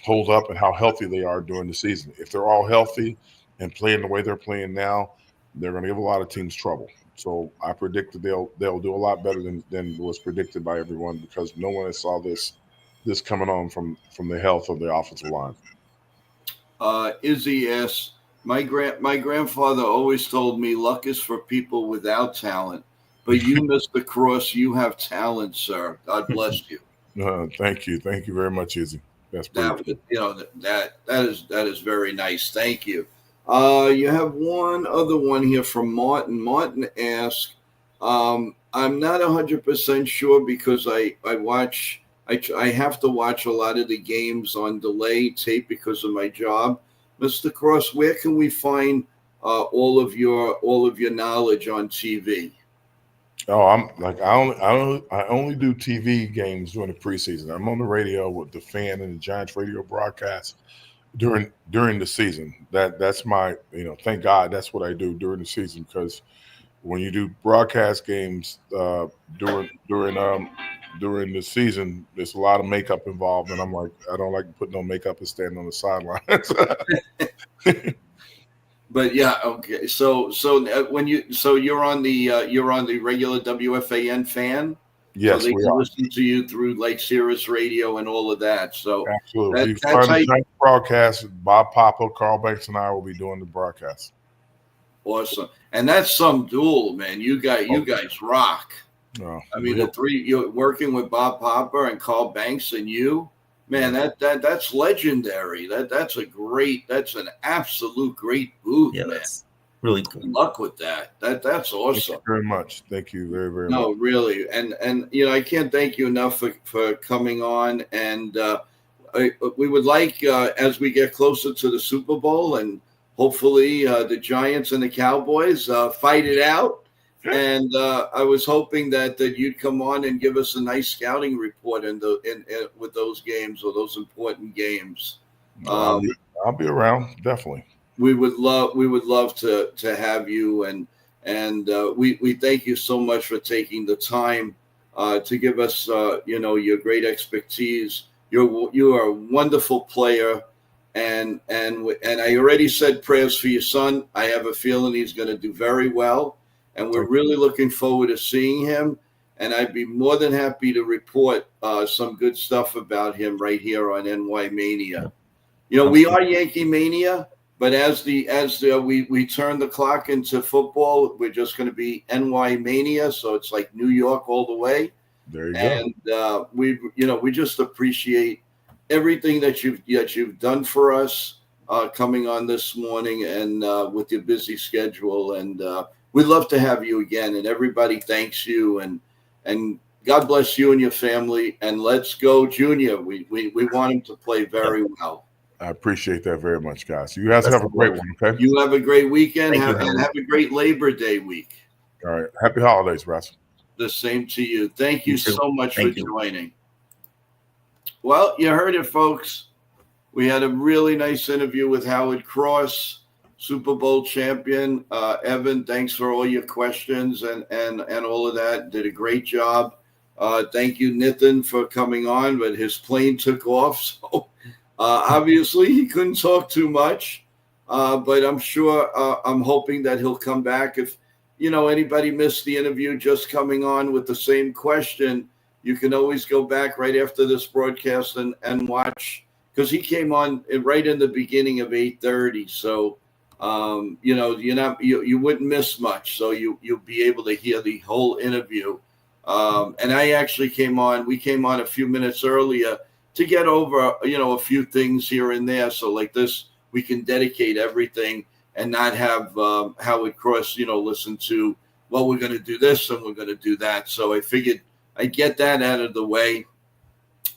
hold up and how healthy they are during the season. If they're all healthy and playing the way they're playing now, they're going to give a lot of teams trouble. So I predict that they'll do a lot better than was predicted by everyone because no one saw this coming on from the health of the offensive line. Izzy asks, my grandfather always told me luck is for people without talent, but you, Mr. Cross, you have talent, sir. God bless you. Thank you very much, Izzy. That's pretty that is very nice. Thank you. You have one other one here from Martin. Martin asks, I'm not 100% sure because I have to watch a lot of the games on delay tape because of my job. Mr. Cross, where can we find all of your knowledge on TV? Oh, I'm like I only do TV games during the preseason. I'm on the radio with the fan and the Giants radio broadcast during the season. That's my thank God that's what I do during the season, because when you do broadcast games during the season, there's a lot of makeup involved, and I'm like, I don't like putting on makeup and standing on the sidelines. But yeah, okay. So you're on the regular WFAN fan. Yes, so they we can are. listen to you through like Sirius Radio and all of that. So Absolutely. that's For how the Giants broadcast, Bob Papa, Carl Banks, and I will be doing the broadcast. awesome. And that's some duel, man. You guys rock. No, I mean, the three, you're working with Bob Popper and Carl Banks and you, man, that's legendary. That's an absolute great booth, Yeah, man. that's really cool. Good luck with that. That's awesome. Thank you very much. Thank you very, very much. No, really. And I can't thank you enough for coming on. And we would like, as we get closer to the Super Bowl, and hopefully the Giants and the Cowboys fight it out. And I was hoping that you'd come on and give us a nice scouting report with those games, or those important games. I'll be around, definitely. We would love to have you, and we thank you so much for taking the time to give us your great expertise. You are a wonderful player, and I already said prayers for your son. I have a feeling he's going to do very well. And we're really looking forward to seeing him. And I'd be more than happy to report some good stuff about him right here on NY Mania. We are Yankee Mania, but as we turn the clock into football, we're just going to be NY Mania. So it's like New York all the way. There you go. And we just appreciate everything that you've done for us coming on this morning, and with your busy schedule. And we'd love to have you again, and everybody thanks you, and God bless you and your family. And let's go, Junior. We want him to play very well. I appreciate that very much, guys. You guys have a great one, okay? You have a great weekend, and have a great Labor Day week. All right. Happy holidays, Russ. The same to you. Thank you so much for joining. Well, you heard it, folks. We had a really nice interview with Howard Cross, Super Bowl champion. Evan, thanks for all your questions and all of that. Did a great job. Thank you, Nitin, for coming on, but his plane took off. So obviously he couldn't talk too much, but I'm sure I'm hoping that he'll come back. If, anybody missed the interview just coming on with the same question, you can always go back right after this broadcast and watch, because he came on right in the beginning of 8:30. So, you wouldn't miss much. So you'll be able to hear the whole interview. And I actually we came on a few minutes earlier to get over, a few things here and there. So like this, we can dedicate everything and not have Howard Cross, listen to, well, we're going to do this and we're going to do that. So I figured I'd get that out of the way.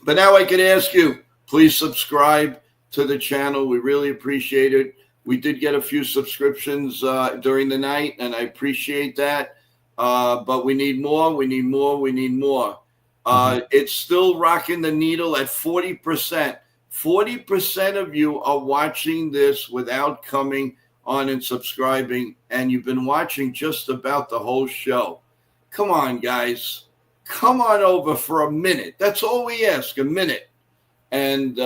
But now I can ask you, please subscribe to the channel. We really appreciate it. We did get a few subscriptions during the night, and I appreciate that. But we need more. We need more. We need more. It's still rocking the needle at 40%. 40% of you are watching this without coming on and subscribing, and you've been watching just about the whole show. Come on, guys. Come on over for a minute. That's all we ask, a minute. And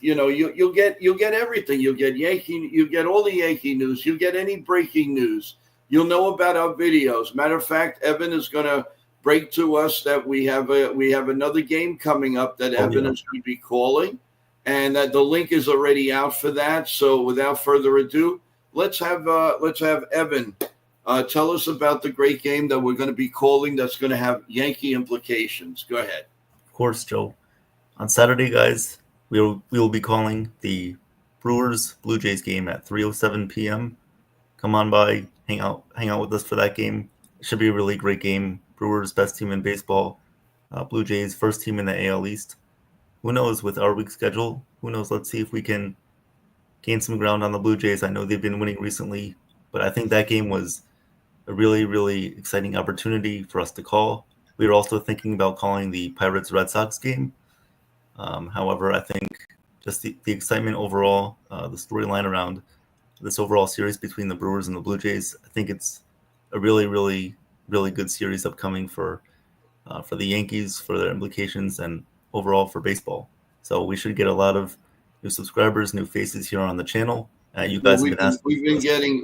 you'll get everything. You'll get you get all the Yankee news. You get any breaking news. You'll know about our videos. Matter of fact, Evan is going to break to us that we have another game coming up that Evan is going to be calling, and that the link is already out for that. So without further ado, let's have Evan tell us about the great game that we're going to be calling. That's going to have Yankee implications. Go ahead. Of course, Joe. On Saturday, guys, we will be calling the Brewers Blue Jays game at 3:07 p.m. Come on by, hang out with us for that game. It should be a really great game. Brewers, best team in baseball. Blue Jays, first team in the AL East. Who knows with our week schedule? Who knows? Let's see if we can gain some ground on the Blue Jays. I know they've been winning recently, but I think that game was a really, really exciting opportunity for us to call. We were also thinking about calling the Pirates-Red Sox game. However, I think just the excitement overall, the storyline around this overall series between the Brewers and the Blue Jays, I think it's a really, really, really good series upcoming for the Yankees, for their implications, and overall for baseball. So we should get a lot of new subscribers, new faces here on the channel. You guys have been asking.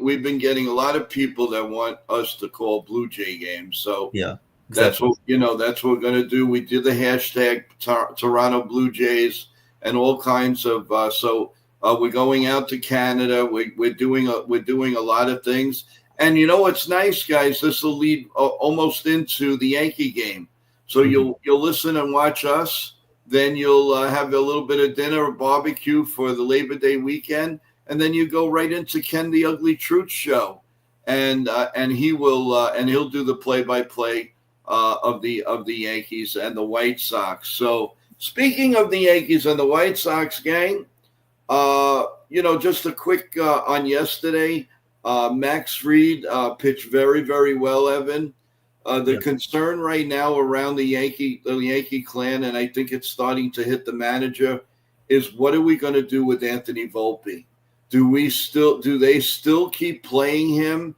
We've been getting a lot of people that want us to call Blue Jay games. So Yeah, that's exactly. that's what we're going to do. We did the hashtag Toronto Blue Jays and all kinds of. We're going out to Canada. We're doing a lot of things. And you know what's nice, guys? This will lead almost into the Yankee game. So you'll listen and watch us. Then you'll have a little bit of dinner or barbecue for the Labor Day weekend, and then you go right into Ken the Ugly Truth show, and he'll do the play-by-play of the Yankees and the White Sox. So speaking of the Yankees and the White Sox, gang, just a quick on yesterday. Max Fried pitched very, very well, Evan. The concern right now around the Yankee clan, and I think it's starting to hit the manager, is what are we going to do with Anthony Volpe? Do they still keep playing him?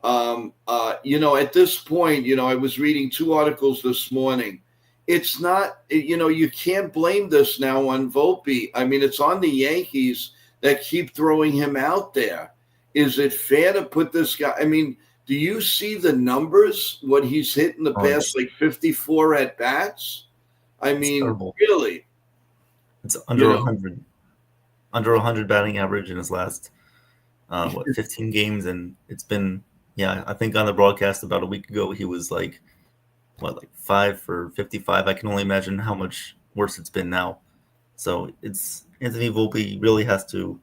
At this point, I was reading 2 articles this morning. It's not, you can't blame this now on Volpe. I mean, it's on the Yankees that keep throwing him out there. Is it fair to put this guy? I mean, do you see the numbers, what he's hit in the past, like 54 at-bats? I mean, really? It's under 100. Under 100 batting average in his last, 15 games. And it's been, I think on the broadcast about a week ago, he was like 5 for 55. I can only imagine how much worse it's been now. So it's Anthony Volpe really has to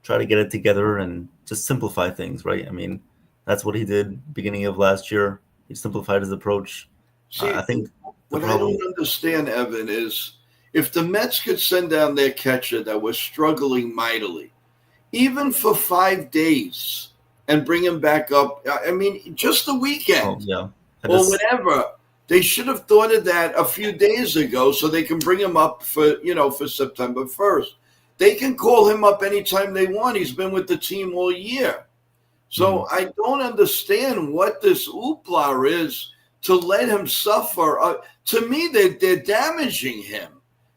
try to get it together and just simplify things, right? I mean, that's what he did beginning of last year. He simplified his approach. See, I think what I don't understand, Evan, is if the Mets could send down their catcher that was struggling mightily, even for 5 days, and bring him back up, I mean, just the weekend or whatever, they should have thought of that a few days ago so they can bring him up for September 1st. They can call him up anytime they want. He's been with the team all year. So I don't understand what this hoopla is to let him suffer. To me, they're damaging him.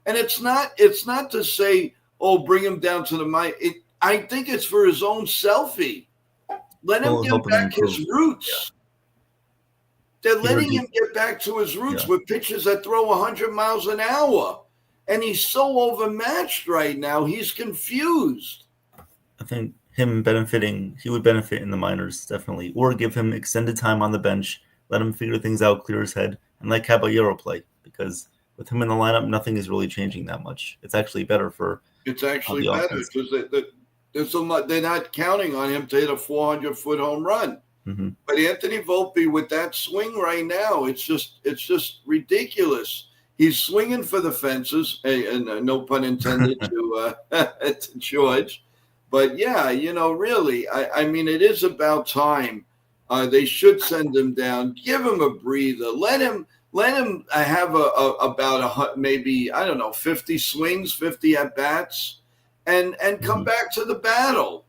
And it's not to say, bring him down to the mind. I think it's for his own selfie. Let him get back his roots. Yeah. They're letting him get back to his roots with pitchers that throw 100 miles an hour. And he's so overmatched right now. He's confused. I think he would benefit in the minors, definitely. Or give him extended time on the bench, let him figure things out, clear his head, and let Caballero play. Because with him in the lineup, nothing is really changing that much. It's actually better for It's actually better because they're not counting on him to hit a 400-foot home run. Mm-hmm. But Anthony Volpe, with that swing right now, it's just ridiculous. He's swinging for the fences, and no pun intended to George. But really, I mean, it is about time. They should send him down. Give him a breather. Let him have about maybe 50 swings, 50 at bats, and come back to the battle.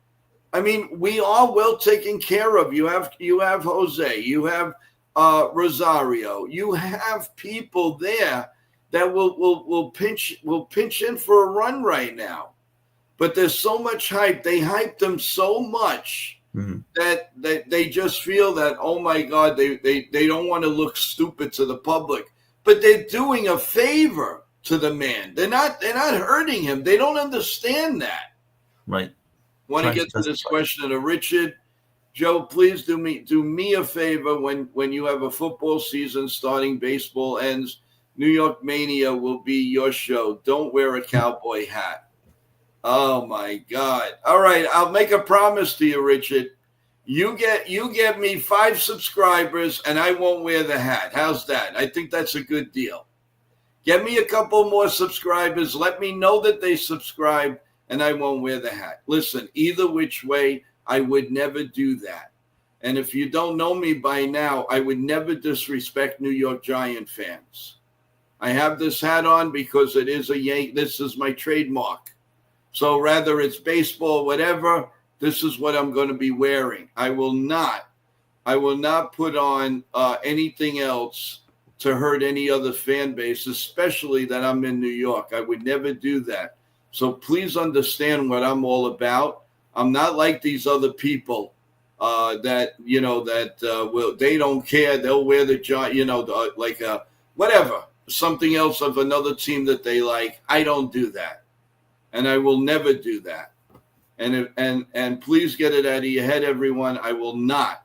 I mean, we are well taken care of. You have Jose, you have Rosario, you have people there that will pinch in for a run right now. But there's so much hype. They hyped them so much that they just feel that, oh my God, they don't want to look stupid to the public. But they're doing a favor to the man. They're not hurting him. They don't understand that. Right. Want to get to this question of Richard. Joe, please do me a favor when you have a football season starting, baseball ends. New York Mania will be your show. Don't wear a cowboy hat. Oh my God. All right. I'll make a promise to you, Richard. You get me 5 subscribers and I won't wear the hat. How's that? I think that's a good deal. Get me a couple more subscribers. Let me know that they subscribe and I won't wear the hat. Listen, either which way, I would never do that. And if you don't know me by now, I would never disrespect New York Giant fans. I have this hat on because it is a Yankee. This is my trademark. So rather it's baseball, whatever, this is what I'm going to be wearing. I will not put on anything else to hurt any other fan base, especially that I'm in New York. I would never do that. So please understand what I'm all about. I'm not like these other people that will, they don't care. They'll wear the Giant, whatever, something else of another team that they like. I don't do that. And I will never do that. And please get it out of your head, everyone. I will not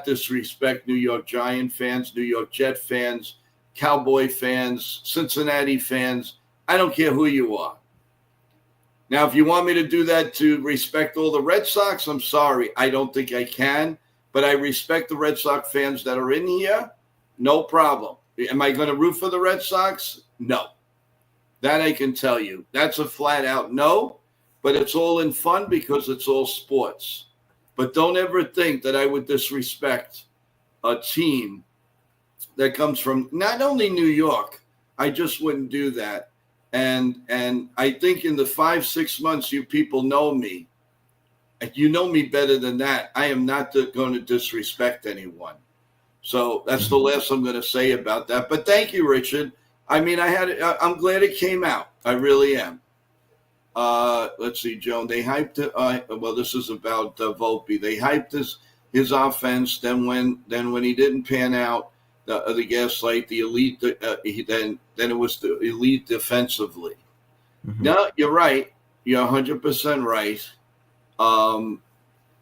disrespect New York Giant fans, New York Jet fans, Cowboy fans, Cincinnati fans. I don't care who you are. Now, if you want me to do that to respect all the Red Sox, I'm sorry. I don't think I can. But I respect the Red Sox fans that are in here. No problem. Am I going to root for the Red Sox? No. That I can tell you. That's a flat out no. But it's all in fun because it's all sports. But don't ever think that I would disrespect a team that comes from not only New York. I just wouldn't do that. And I think in the 5-6 months you people know me, you know me better than that. I am not going to disrespect anyone. So that's the last I'm going to say about that. But thank you, Richard. I mean, I'm glad it came out. I really am. Let's see, Joan. They hyped it. Well, this is about Volpe. They hyped his offense. Then when he didn't pan out, the gaslight, the elite. Then it was the elite defensively. Mm-hmm. No, you're right. You're 100% right.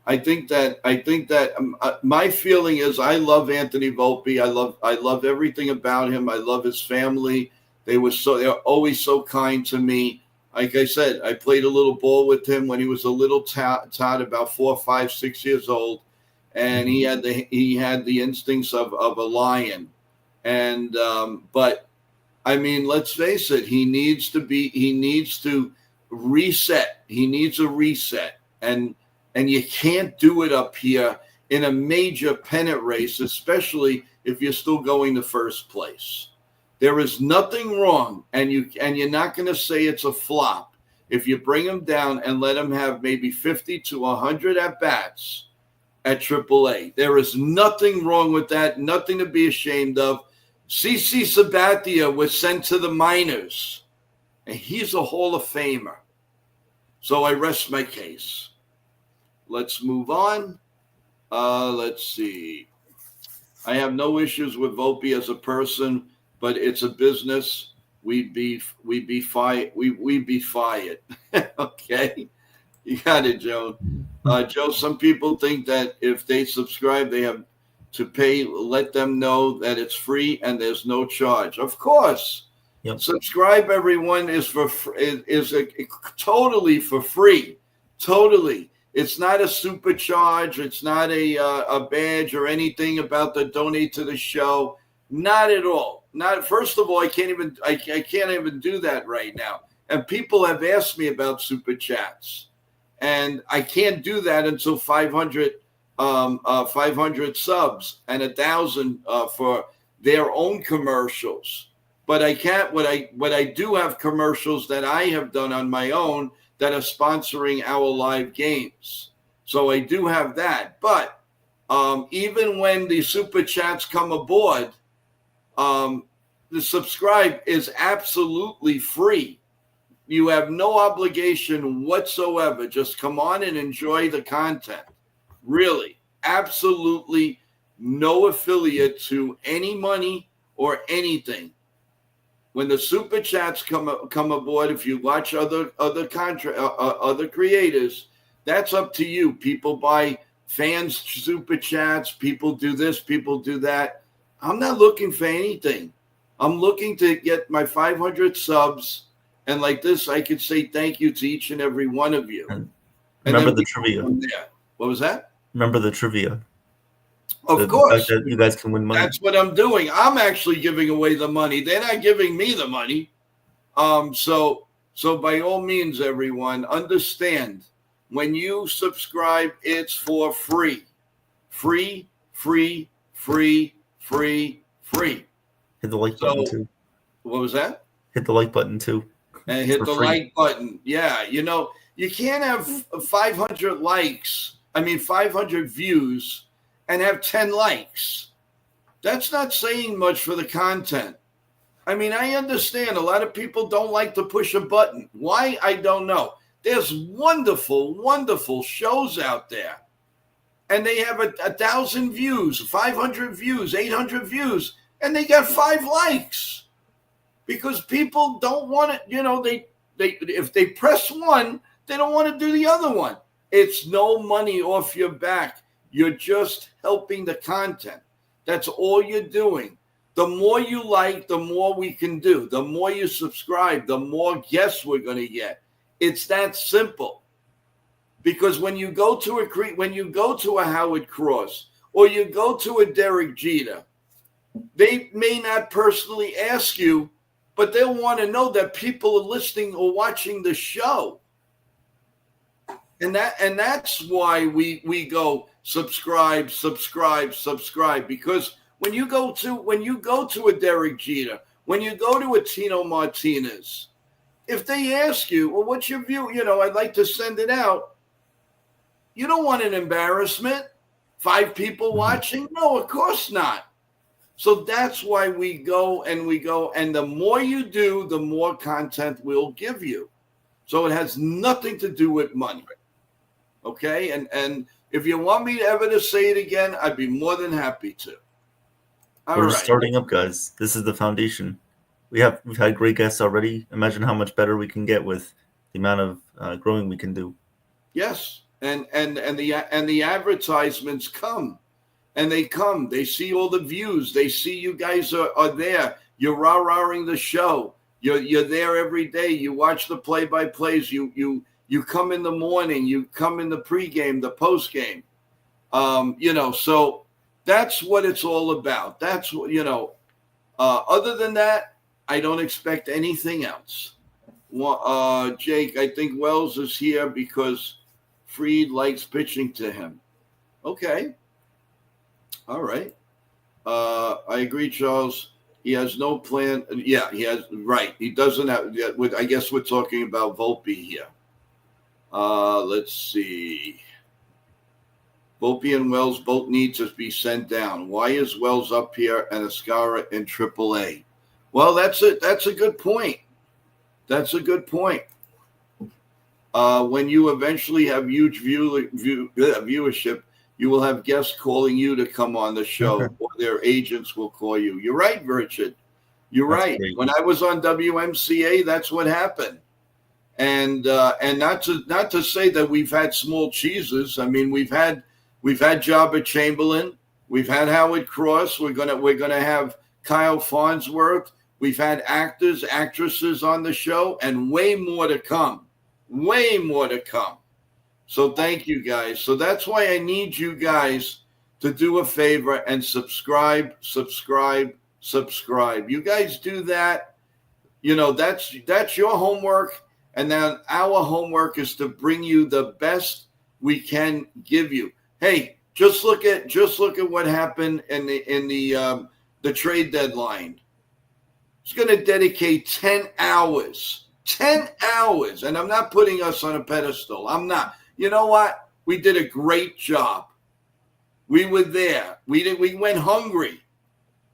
I think that my feeling is I love Anthony Volpe. I love everything about him. I love his family. They're always so kind to me. Like I said, I played a little ball with him when he was a little tot, about 4, 5, 6 years old, and he had the instincts of a lion. And but I mean, let's face it, he needs to reset. He needs a reset, and you can't do it up here in a major pennant race, especially if you're still going to first place. There is nothing wrong, and you're not going to say it's a flop if you bring him down and let him have maybe 50 to 100 at-bats at AAA. There is nothing wrong with that, nothing to be ashamed of. CC Sabathia was sent to the minors, and he's a Hall of Famer. So I rest my case. Let's move on. Let's see. I have no issues with Volpe as a person, but it's a business. We'd be fired. We'd be fired. Okay, you got it, Joe. Joe, some people think that if they subscribe, they have to pay. Let them know that it's free and there's no charge. Of course, yep. Subscribe, everyone, is totally for free. Totally. It's not a super charge. It's not a badge or anything about the donate to the show. Not at all. Not first of all, I can't even do that right now. And people have asked me about super chats, and I can't do that until 500 subs and 1,000 for their own commercials. But I can't. What I do have commercials that I have done on my own that are sponsoring our live games. So I do have that. But even when the super chats come aboard, the subscribe is absolutely free. You have no obligation whatsoever. Just come on and enjoy the content. Really, absolutely no affiliate to any money or anything. When the super chats come aboard, if you watch other creators, that's up to you. People buy fans super chats. People do this. People do that. I'm not looking for anything. I'm looking to get my 500 subs, and like this, I could say thank you to each and every one of you. And remember the trivia. What was that? Remember the trivia. Of course. You guys can win money. That's what I'm doing. I'm actually giving away the money. They're not giving me the money. So So by all means, everyone, understand, when you subscribe, it's for free. Free, free, free, free, free. Hit the like button too. What was that? Hit the like button too. And hit the like button. Yeah, you can't have 500 likes, 500 views, and have 10 likes. That's not saying much for the content. I understand a lot of people don't like to push a button. Why? I don't know. There's wonderful, wonderful shows out there. And they have 1,000 views, 500 views, 800 views, and they got 5 likes. Because people don't want it, if they press one, they don't want to do the other one. It's no money off your back. You're just helping the content. That's all you're doing. The more you like, the more we can do. The more you subscribe, the more guests we're going to get. It's that simple. Because when you go to a Howard Cross or you go to a Derek Jeter, they may not personally ask you, but they'll want to know that people are listening or watching the show. And that's why we go subscribe, because when you go to a Derek Jeter, when you go to a Tino Martinez, if they ask you, well, what's your view? I'd like to send it out. You don't want an embarrassment. 5 people watching? No, of course not. So that's why we go. And the more you do, the more content we'll give you. So it has nothing to do with money. Okay? And if you want me ever to say it again, I'd be more than happy to. We're just starting up, guys. This is the foundation. We've had great guests already. Imagine how much better we can get with the amount of growing we can do. Yes. And the advertisements come. And they come. They see all the views. They see you guys are there. You're rah-rahing the show. You're there every day. You watch the play-by-plays. You come in the morning. You come in the pregame, the postgame. So that's what it's all about. That's what, other than that, I don't expect anything else. Jake, I think Wells is here because Fried likes pitching to him. Okay. All right. I agree, Charles. He has no plan. Yeah, he has. Right. He doesn't have. I guess we're talking about Volpe here. Let's see. Volpe and Wells both need to be sent down. Why is Wells up here and Escara in AAA? Well, that's a good point. That's a good point. When you eventually have huge viewership, you will have guests calling you to come on the show, or their agents will call you. You're right, Richard. You're right. Great. When I was on WMCA, that's what happened. And not to say that we've had small cheeses. We've had Jabba Chamberlain, we've had Howard Cross. We're gonna have Kyle Farnsworth. We've had actors, actresses on the show, and way more to come. Way more to come. So thank you, guys. So that's why I need you guys to do a favor and subscribe. You guys do that. That's your homework. And then our homework is to bring you the best we can give you. Hey, just look at what happened in the trade deadline. It's going to dedicate 10 hours. 10 hours. And I'm not putting us on a pedestal. I'm not. You know what? We did a great job. We were there. We went hungry.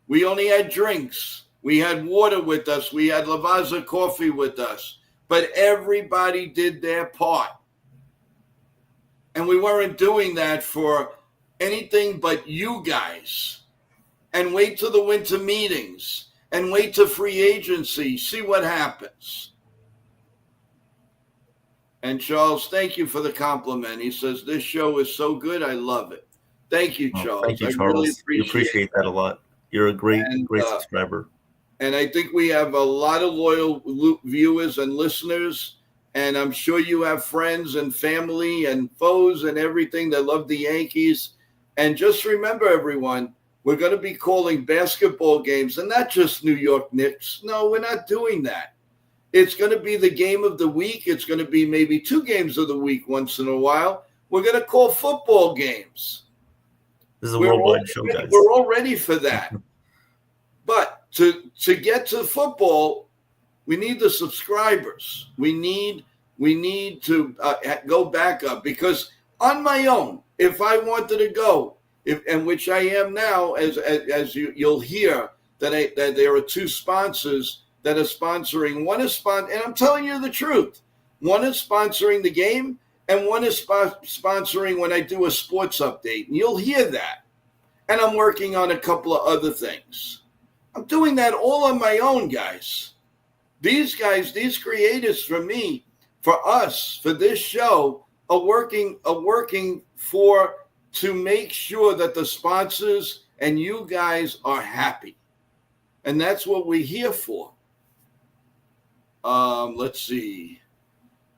We only had drinks. We had water with us. We had Lavazza coffee with us. But everybody did their part. And we weren't doing that for anything but you guys. And wait till the winter meetings. And wait till free agency. See what happens. And Charles, thank you for the compliment. He says, this show is so good. I love it. Thank you, Charles. Thank you, Charles. I really appreciate that a lot. You're a great subscriber. And I think we have a lot of loyal viewers and listeners. And I'm sure you have friends and family and foes and everything that love the Yankees. And just remember, everyone, we're going to be calling basketball games, and not just New York Knicks. No, we're not doing that. It's going to be the game of the week. It's going to be maybe 2 games of the week once in a while. We're going to call football games. This is a worldwide show, guys. We're all ready for that. But to get to football, we need the subscribers. We need to go back up, because on my own, if I wanted to go, and which I am now, as you'll hear, that there are 2 sponsors that are sponsoring. One is and I'm telling you the truth. One is sponsoring the game, and one is sponsoring when I do a sports update. And you'll hear that. And I'm working on a couple of other things. I'm doing that all on my own, guys. These guys, these creators, for me, for us, for this show, are working to make sure that the sponsors and you guys are happy. And that's what we're here for. Let's see.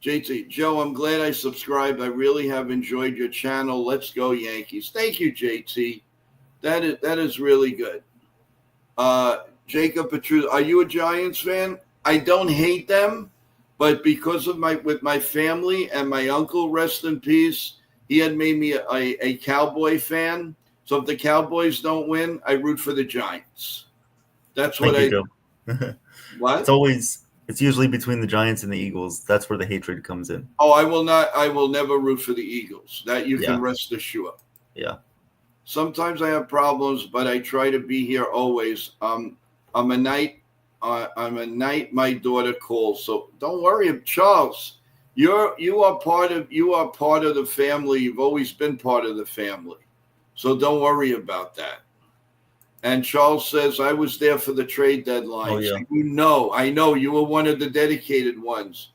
JT, Joe, I'm glad I subscribed. I really have enjoyed your channel. Let's go Yankees. Thank you, JT. That is really good. Jacob Petrus, are you a Giants fan? I don't hate them, but because of my family and my uncle, rest in peace, he had made me a Cowboy fan. So if the Cowboys don't win, I root for the Giants. That's what I do. What? It's usually between the Giants and the Eagles. That's where the hatred comes in. Oh, I will never root for the Eagles. That you can rest assured. Yeah. Sometimes I have problems, but I try to be here always. I'm a night my daughter calls. So don't worry, Charles. You are part of the family. You've always been part of the family. So don't worry about that. And Charles says, I was there for the trade deadline. Oh, yeah. So I know you were one of the dedicated ones.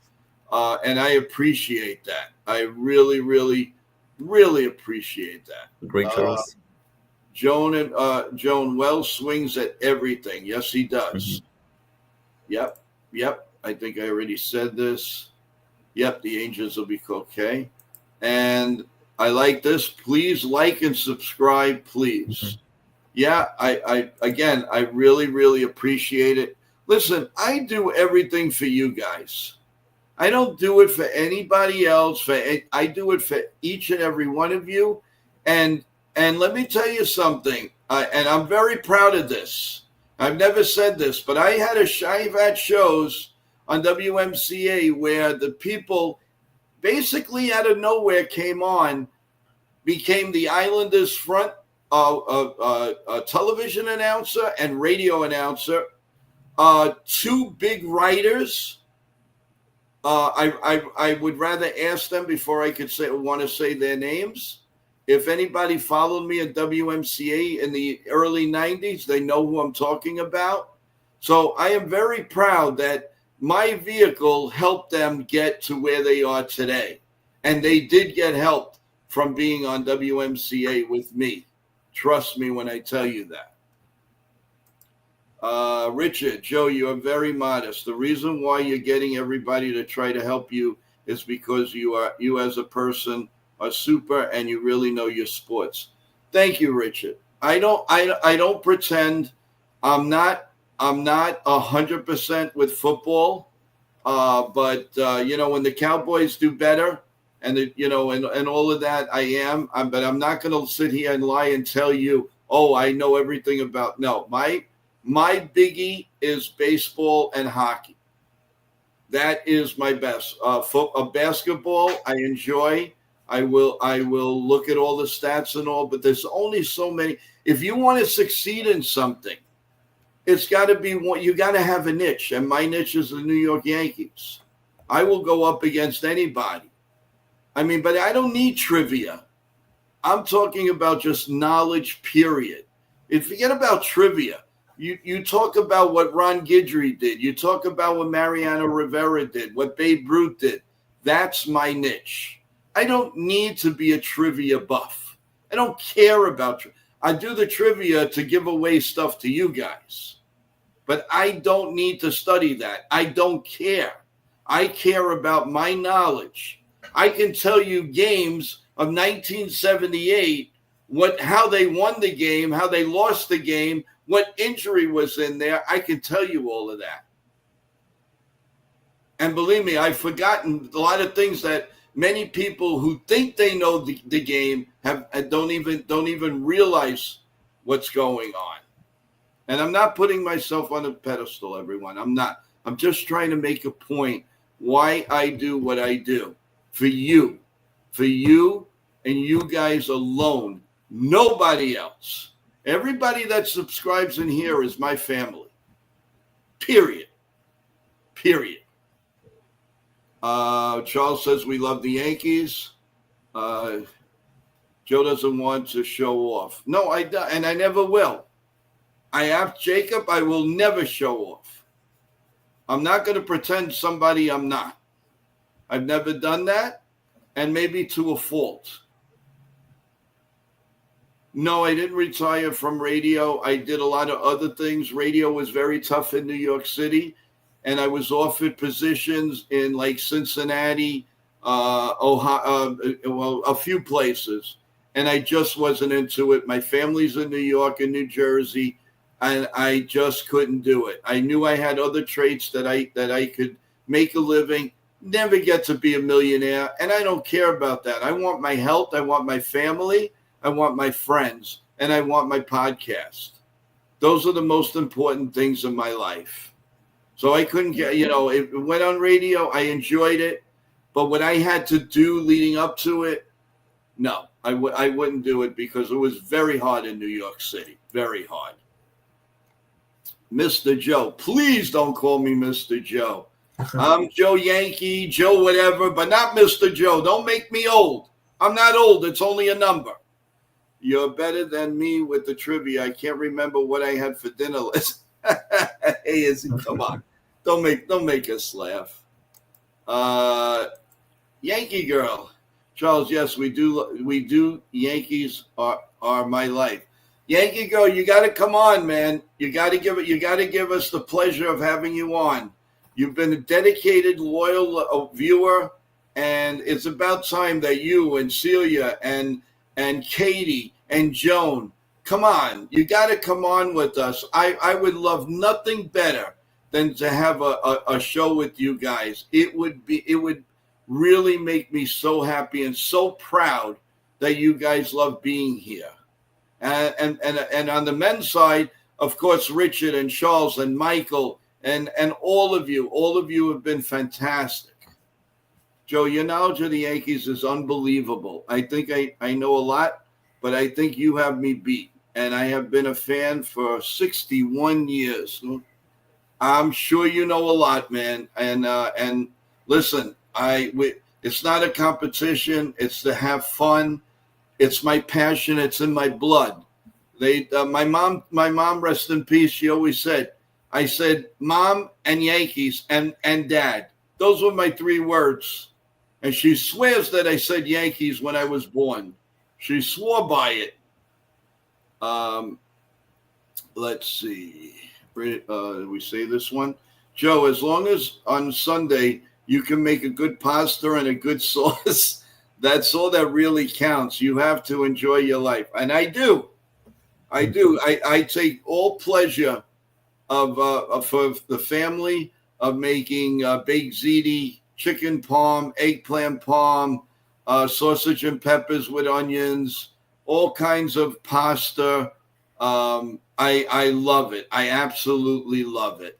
And I appreciate that. I really, really, really appreciate that. Great, Charles. Joan Wells swings at everything. Yes, he does. Mm-hmm. Yep. I think I already said this. Yep, the Angels will be okay. And I like this. Please like and subscribe, please. Mm-hmm. Yeah, I really, really appreciate it. Listen, I do everything for you guys. I don't do it for anybody else. I do it for each and every one of you. And let me tell you something, and I'm very proud of this. I've never said this, but I've had shows on WMCA where the people basically out of nowhere became the Islanders' front television announcer and radio announcer, 2 big writers. I would rather ask them before I could want to say their names. If anybody followed me at WMCA in the early 90s, they know who I'm talking about. So I am very proud that my vehicle helped them get to where they are today. And they did get help from being on WMCA with me. Trust me when I tell you that. Richard, Joe, you are very modest. The reason why you're getting everybody to try to help you is because you as a person are super and you really know your sports. Thank you, Richard. I don't pretend. I'm not 100% with football. But when the Cowboys do better, and and all of that, I am. But I'm not going to sit here and lie and tell you, oh, I know everything about. No, my biggie is baseball and hockey. That is my best. Basketball, I enjoy. I will look at all the stats and all, but there's only so many. If you want to succeed in something, it's got to be one. You got to have a niche, and my niche is the New York Yankees. I will go up against anybody. I mean, but I don't need trivia. I'm talking about just knowledge, period. Forget about trivia. You talk about what Ron Guidry did. You talk about what Mariano Rivera did, what Babe Ruth did. That's my niche. I don't need to be a trivia buff. I don't care about I do the trivia to give away stuff to you guys. But I don't need to study that. I don't care. I care about my knowledge. I can tell you games of 1978, how they won the game, how they lost the game, what injury was in there. I can tell you all of that. And believe me, I've forgotten a lot of things that many people who think they know the game don't even realize what's going on. And I'm not putting myself on a pedestal, everyone. I'm not. I'm just trying to make a point why I do what I do. For you and you guys alone. Nobody else. Everybody that subscribes in here is my family. Period. Charles says we love the Yankees. Joe doesn't want to show off. No, I don't, and I never will. I have Jacob. I will never show off. I'm not going to pretend somebody I'm not. I've never done that, and maybe to a fault. No, I didn't retire from radio. I did a lot of other things. Radio was very tough in New York City, and I was offered positions in like Cincinnati, Ohio, a few places, and I just wasn't into it. My family's in New York and New Jersey, and I just couldn't do it. I knew I had other traits that I could make a living, never get to be a millionaire, and I don't care about that. I want my health. I want my family. I want my friends, and I want my podcast. Those are the most important things in my life. So I couldn't get, it went on radio. I enjoyed it. But what I had to do leading up to it, no, I wouldn't do it because it was very hard in New York City. Very hard. Mr. Joe, please don't call me Mr. Joe. I'm Joe Yankee, Joe whatever, but not Mr. Joe. Don't make me old. I'm not old. It's only a number. You're better than me with the trivia. I can't remember what I had for dinner. Hey, Izzy, come on. Don't make us laugh. Yankee girl. Charles, yes, we do. Yankees are my life. Yankee girl, you got to come on, man. You got to give us the pleasure of having you on. You've been a dedicated, loyal viewer, and it's about time that you and Celia and Katie and Joan, come on. You got to come on with us. I would love nothing better than to have a show with you guys. It would really make me so happy and so proud that you guys love being here. And on the men's side, of course, Richard and Charles and Michael and all of you have been fantastic. Joe, your knowledge of the Yankees is unbelievable. I think I know a lot, but I think you have me beat. And I have been a fan for 61 years. I'm sure you know a lot, man. And listen, it's not a competition. It's to have fun. It's my passion. It's in my blood. My mom, rest in peace. She always said, I said, Mom and Yankees and Dad. Those were my three words. And she swears that I said Yankees when I was born. She swore by it. Let's see. We say this one. Joe, as long as on Sunday you can make a good pasta and a good sauce, that's all that really counts. You have to enjoy your life. And I do. I take all pleasure for the family of making baked ziti, chicken parm, eggplant parm, sausage and peppers with onions, all kinds of pasta. I love it. I absolutely love it.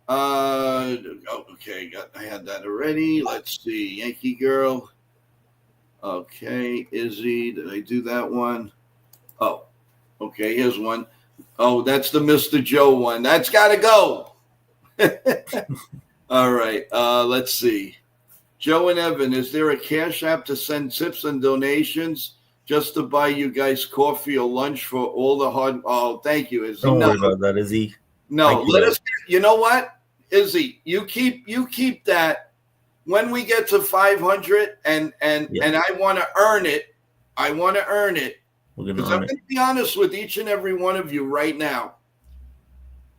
Okay, I had that already. Let's see, Yankee girl. Okay, Izzy, did I do that one? Oh, okay, here's one. Oh, that's the Mr. Joe one. That's got to go. All right, let's see. Joe and Evan, is there a cash app to send tips and donations just to buy you guys coffee or lunch for all the hard? Oh, thank you, Izzy. Don't worry about that, Izzy. No, let us. You know what, Izzy? You keep that. When we get to 500, and I want to earn it. I want to earn it. Because I'm going to be honest with each and every one of you right now.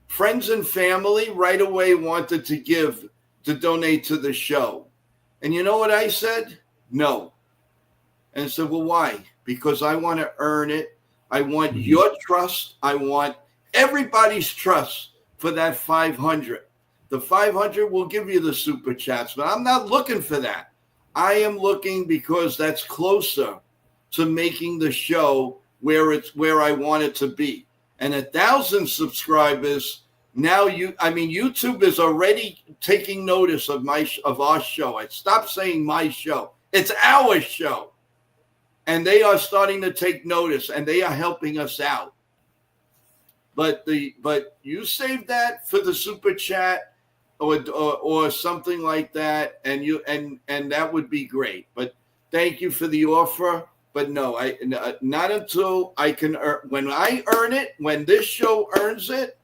Friends and family right away wanted to donate to the show. And you know what I said? No. And I said, well, why? Because I want to earn it. I want your trust. I want everybody's trust for that 500. The 500 will give you the super chats, but I'm not looking for that. I am looking because that's closer to making the show where I want it to be. And 1,000 subscribers now. YouTube is already taking notice of our show. I stopped saying my show; it's our show, and they are starting to take notice, and they are helping us out. But you save that for the super chat or something like that, and that would be great. But thank you for the offer. But no, not until I can earn. When I earn it, when this show earns it,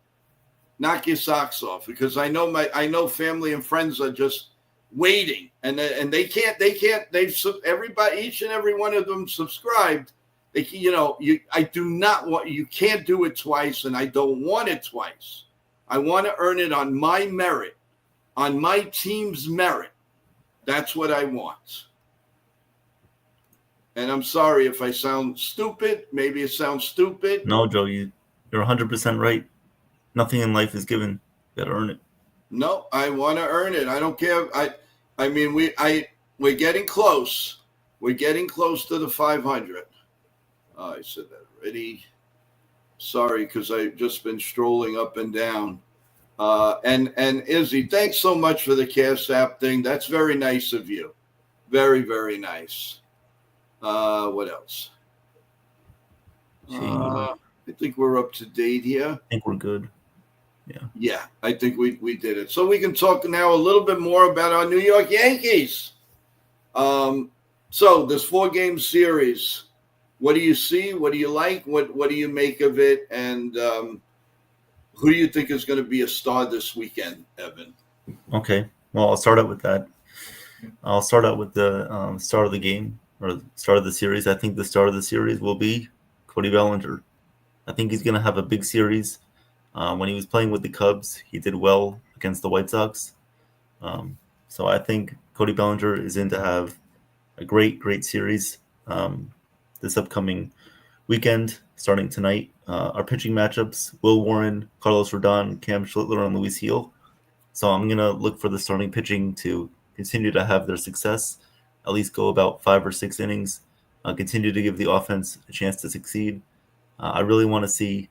knock your socks off, because I know family and friends are just waiting, and they can't. Everybody, each and every one of them subscribed. I do not want. You can't do it twice, and I don't want it twice. I want to earn it on my merit, on my team's merit. That's what I want. And I'm sorry if I sound stupid. Maybe it sounds stupid. No, Joe, you're 100% right. Nothing in life is given. You gotta earn it. No, I want to earn it. I don't care. We're getting close. We're getting close to the 500. I said that already. Sorry, because I've just been strolling up and down. And Izzy, thanks so much for the Cash App thing. That's very nice of you. Very, very nice. What else? I think we're up to date here. I think we're good. Yeah, I think we did it. So we can talk now a little bit more about our New York Yankees. So this 4-game series, what do you see? What do you like? What do you make of it? And who do you think is going to be a star this weekend, Evan? Okay, well, I'll start out with that. I'll start out with the start of the game, or start of the series. I think the start of the series will be Cody Bellinger. I think he's going to have a big series. When he was playing with the Cubs, he did well against the White Sox. So I think Cody Bellinger is in to have a great, great series this upcoming weekend, starting tonight. Our pitching matchups: Will Warren, Carlos Rodon, Cam Schlittler, and Luis Heel. So I'm going to look for the starting pitching to continue to have their success, at least go about 5 or 6 innings, continue to give the offense a chance to succeed. I really want to see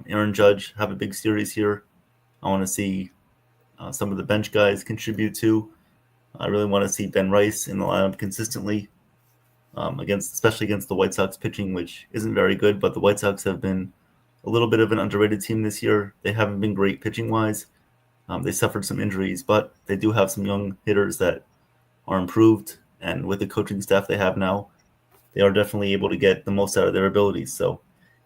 Aaron Judge have a big series here. I want to see some of the bench guys contribute too. I really want to see Ben Rice in the lineup consistently, especially against the White Sox pitching, which isn't very good, but the White Sox have been a little bit of an underrated team this year. They haven't been great pitching-wise. They suffered some injuries, but they do have some young hitters that are improved, and with the coaching staff they have now, they are definitely able to get the most out of their abilities. So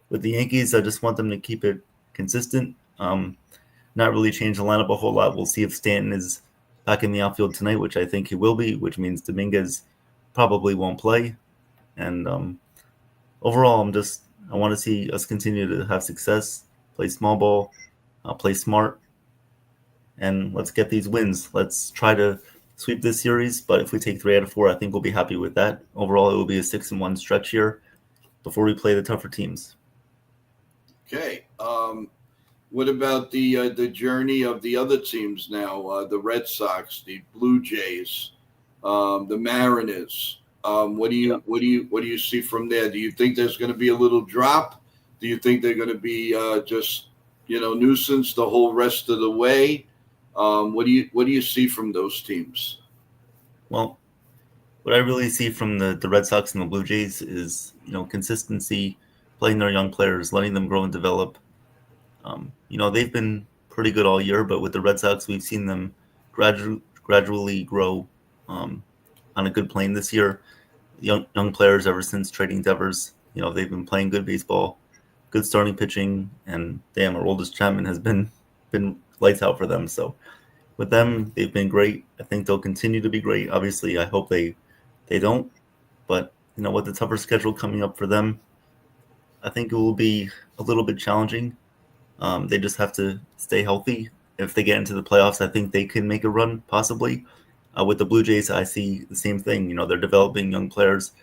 with the Yankees, I just want them to keep it consistent, not really change the lineup a whole lot. We'll see if Stanton is back in the outfield tonight, which I think he will be, which means Dominguez probably won't play. And overall, I want to see us continue to have success, play small ball, play smart, and let's get these wins. Let's try to sweep this series, but if we take 3 out of 4, I think we'll be happy with that. Overall, it will be a 6-1 stretch here before we play the tougher teams. Okay. What about the journey of the other teams now? The Red Sox, the Blue Jays, the Mariners. What do you see from there? Do you think there's going to be a little drop? Do you think they're going to be just nuisance the whole rest of the way? What do you see from those teams? Well, what I really see from the Red Sox and the Blue Jays is consistency, playing their young players, letting them grow and develop. They've been pretty good all year, but with the Red Sox, we've seen them gradually grow on a good plane this year. Young players ever since trading Devers, they've been playing good baseball, good starting pitching, and damn, Aroldis Chapman has been lights out for them. So with them, they've been great. I think they'll continue to be great. Obviously, I hope they don't, but with the tougher schedule coming up for them, I think it will be a little bit challenging. They just have to stay healthy. If they get into the playoffs, I think they can make a run, possibly. With the Blue Jays, I see the same thing. They're developing young players.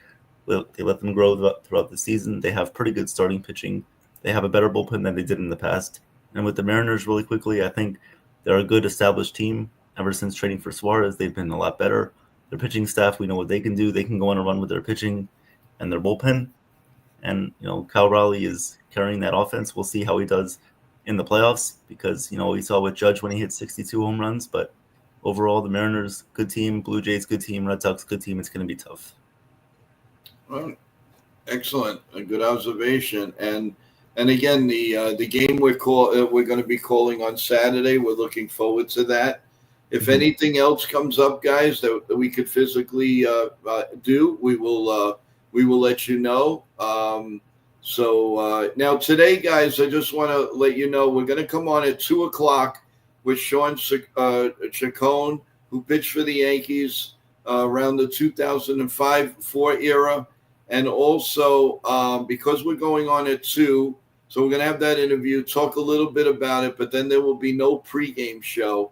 They let them grow throughout the season. They have pretty good starting pitching. They have a better bullpen than they did in the past. And with the Mariners, really quickly, I think they're a good established team. Ever since trading for Suarez, they've been a lot better. Their pitching staff, we know what they can do. They can go on a run with their pitching and their bullpen. And, Kyle Raleigh is carrying that offense. We'll see how he does in the playoffs because, we saw with Judge when he hit 62 home runs. But overall, the Mariners, good team. Blue Jays, good team. Red Sox, good team. It's going to be tough. Well, excellent. A good observation. And again, the game we're going to be calling on Saturday. We're looking forward to that. If anything else comes up, guys, that we could physically do, we will let you know. So now today, guys, I just want to let you know we're going to come on at 2:00 with Sean Chacon, who pitched for the Yankees around the 2005-4 era. And also, because we're going on at 2, so we're going to have that interview, talk a little bit about it, but then there will be no pregame show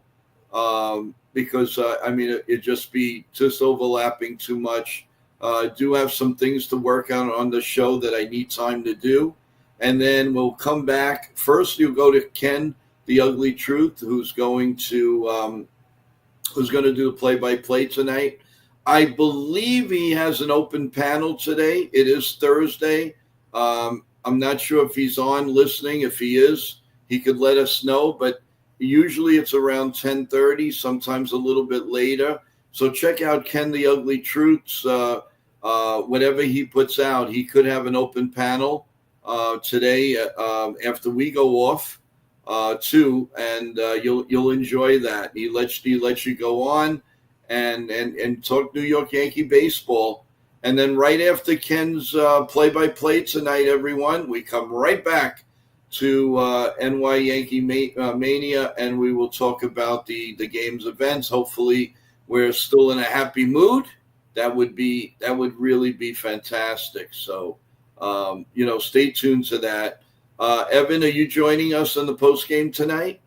because, it just be overlapping too much. Do have some things to work on the show that I need time to do. And then we'll come back. First, you'll go to Ken, the Ugly Truth, who's going to do the play-by-play tonight. I believe he has an open panel today. It is Thursday. I'm not sure if he's on listening. If he is, he could let us know. But usually it's around 10:30, sometimes a little bit later. So check out Ken the Ugly Truth's whatever he puts out. He could have an open panel today after we go off too, and you'll enjoy that. He lets you go on and talk New York Yankee baseball. And then right after Ken's play-by-play tonight, everyone, we come right back to NY Yankee Mania, and we will talk about the game's events. Hopefully, we're still in a happy mood. That would really be fantastic. So, stay tuned to that. Evan, are you joining us on the post-game tonight?